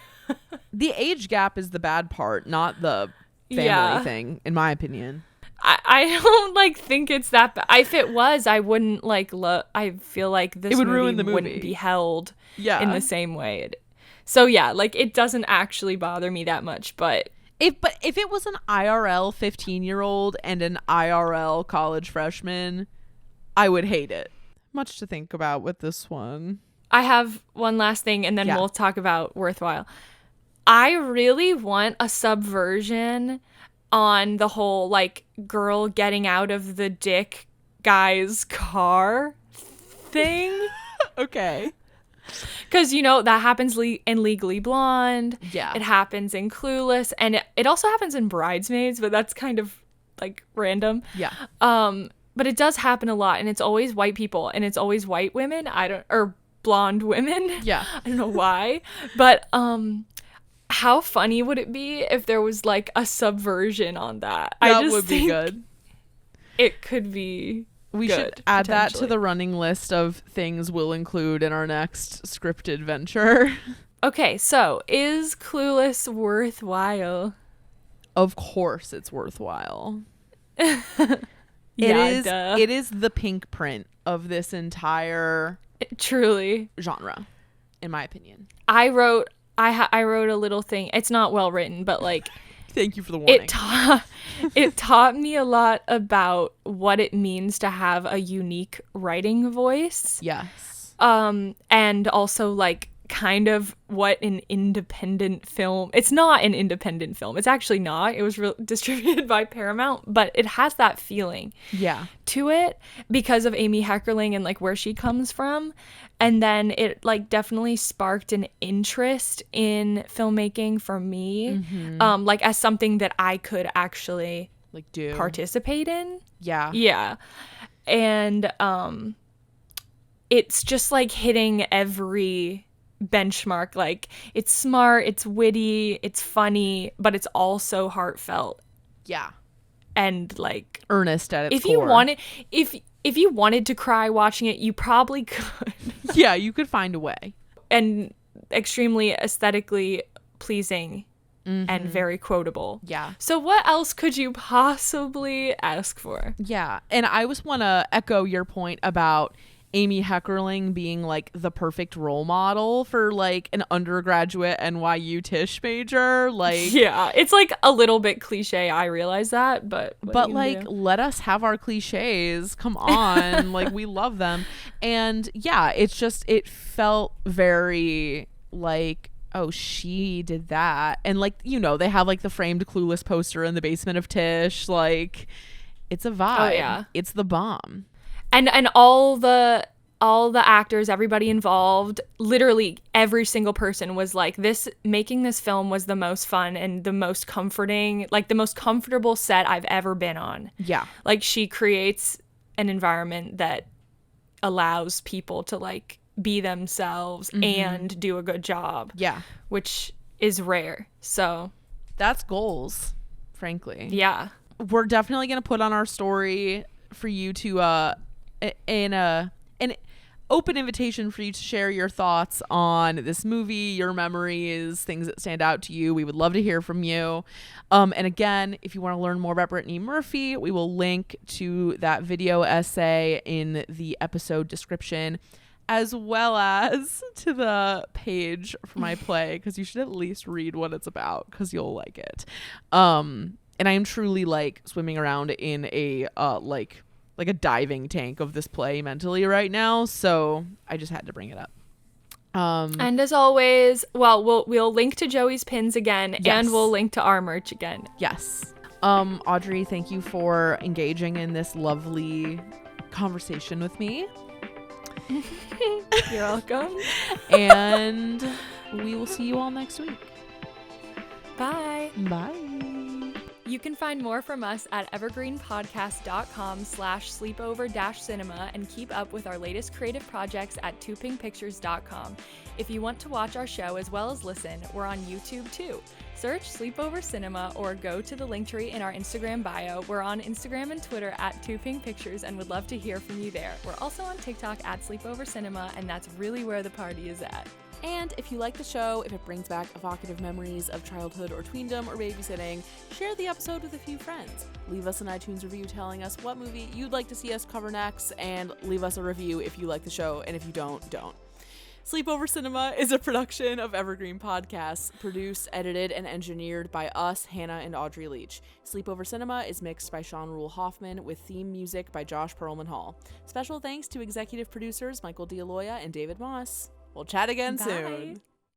The age gap is the bad part, not the family thing, in my opinion. I don't like think it's that bad. If it was, I wouldn't like I feel like this it would movie ruin the movie. Wouldn't be held in the same way. So yeah, like it doesn't actually bother me that much, but if it was an IRL 15-year-old and an IRL college freshman, I would hate it. Much to think about with this one. I have one last thing and then we'll talk about worthwhile. I really want a subversion on the whole like girl getting out of the dick guy's car thing. Okay. Because, you know, that happens in Legally Blonde. Yeah. It happens in Clueless. And it also happens in Bridesmaids, but that's kind of, like, random. Yeah. But it does happen a lot. And it's always white people. And it's always white women. Or blonde women. Yeah. I don't know why. But how funny would it be if there was, like, a subversion on that? That would be good. It could be... We should add that to the running list of things we'll include in our next scripted venture. Okay, so is Clueless worthwhile? Of course it's worthwhile. It is the pink print of this entire truly genre, in my opinion. I wrote a little thing. It's not well written, but like thank you for the warning. It taught me a lot about what it means to have a unique writing voice. Yes. And also like kind of what an independent film. It's not an independent film. It's actually not. It was distributed by Paramount, but it has that feeling. Yeah. To it because of Amy Heckerling and like where she comes from. And then it like definitely sparked an interest in filmmaking for me, like as something that I could actually like do participate in. Yeah. Yeah. And it's just like hitting every benchmark. Like it's smart, it's witty, it's funny, but it's also heartfelt. Yeah. And like earnest at its core. If you wanted to cry watching it, you probably could. Yeah, you could find a way. And extremely aesthetically pleasing and very quotable. Yeah. So what else could you possibly ask for? Yeah. And I just want to echo your point about Amy Heckerling being like the perfect role model for like an undergraduate NYU Tisch major. Like, yeah, it's like a little bit cliche. I realize that, but like let us have our cliches. Come on. Like we love them. And yeah, it's just, it felt very like, oh, she did that. And like, you know, they have like the framed Clueless poster in the basement of Tisch. Like it's a vibe. Oh, yeah. It's the bomb. And all the actors, everybody involved, literally every single person was like, making this film was the most fun and the most comforting, like the most comfortable set I've ever been on. Yeah. Like she creates an environment that allows people to like be themselves and do a good job. Yeah. Which is rare. So that's goals, frankly. Yeah. We're definitely going to put on our story for you to an open invitation for you to share your thoughts on this movie, your memories, things that stand out to you. We would love to hear from you. And again, if you want to learn more about Brittany Murphy, we will link to that video essay in the episode description, as well as to the page for my play, because you should at least read what it's about, because you'll like it. And I am truly like swimming around in a like like a diving tank of this play mentally right now, so I just had to bring it up. And as always, well, we'll link to Joey's pins again, yes. and we'll link to our merch again. Yes. Audrey, thank you for engaging in this lovely conversation with me. You're welcome. And we will see you all next week. Bye. Bye. You can find more from us at evergreenpodcast.com/sleepover-cinema and keep up with our latest creative projects at toopinkpictures.com. If you want to watch our show as well as listen, we're on YouTube too. Search Sleepover Cinema or go to the linktree in our Instagram bio. We're on Instagram and Twitter at toopinkpictures and would love to hear from you there. We're also on TikTok at Sleepover Cinema, and that's really where the party is at. And if you like the show, if it brings back evocative memories of childhood or tweendom or babysitting, share the episode with a few friends. Leave us an iTunes review telling us what movie you'd like to see us cover next, and leave us a review if you like the show, and if you don't, don't. Sleepover Cinema is a production of Evergreen Podcasts, produced, edited, and engineered by us, Hannah and Audrey Leach. Sleepover Cinema is mixed by Sean Rule Hoffman with theme music by Josh Perlman Hall. Special thanks to executive producers Michael D'Aloia and David Moss. We'll chat again soon.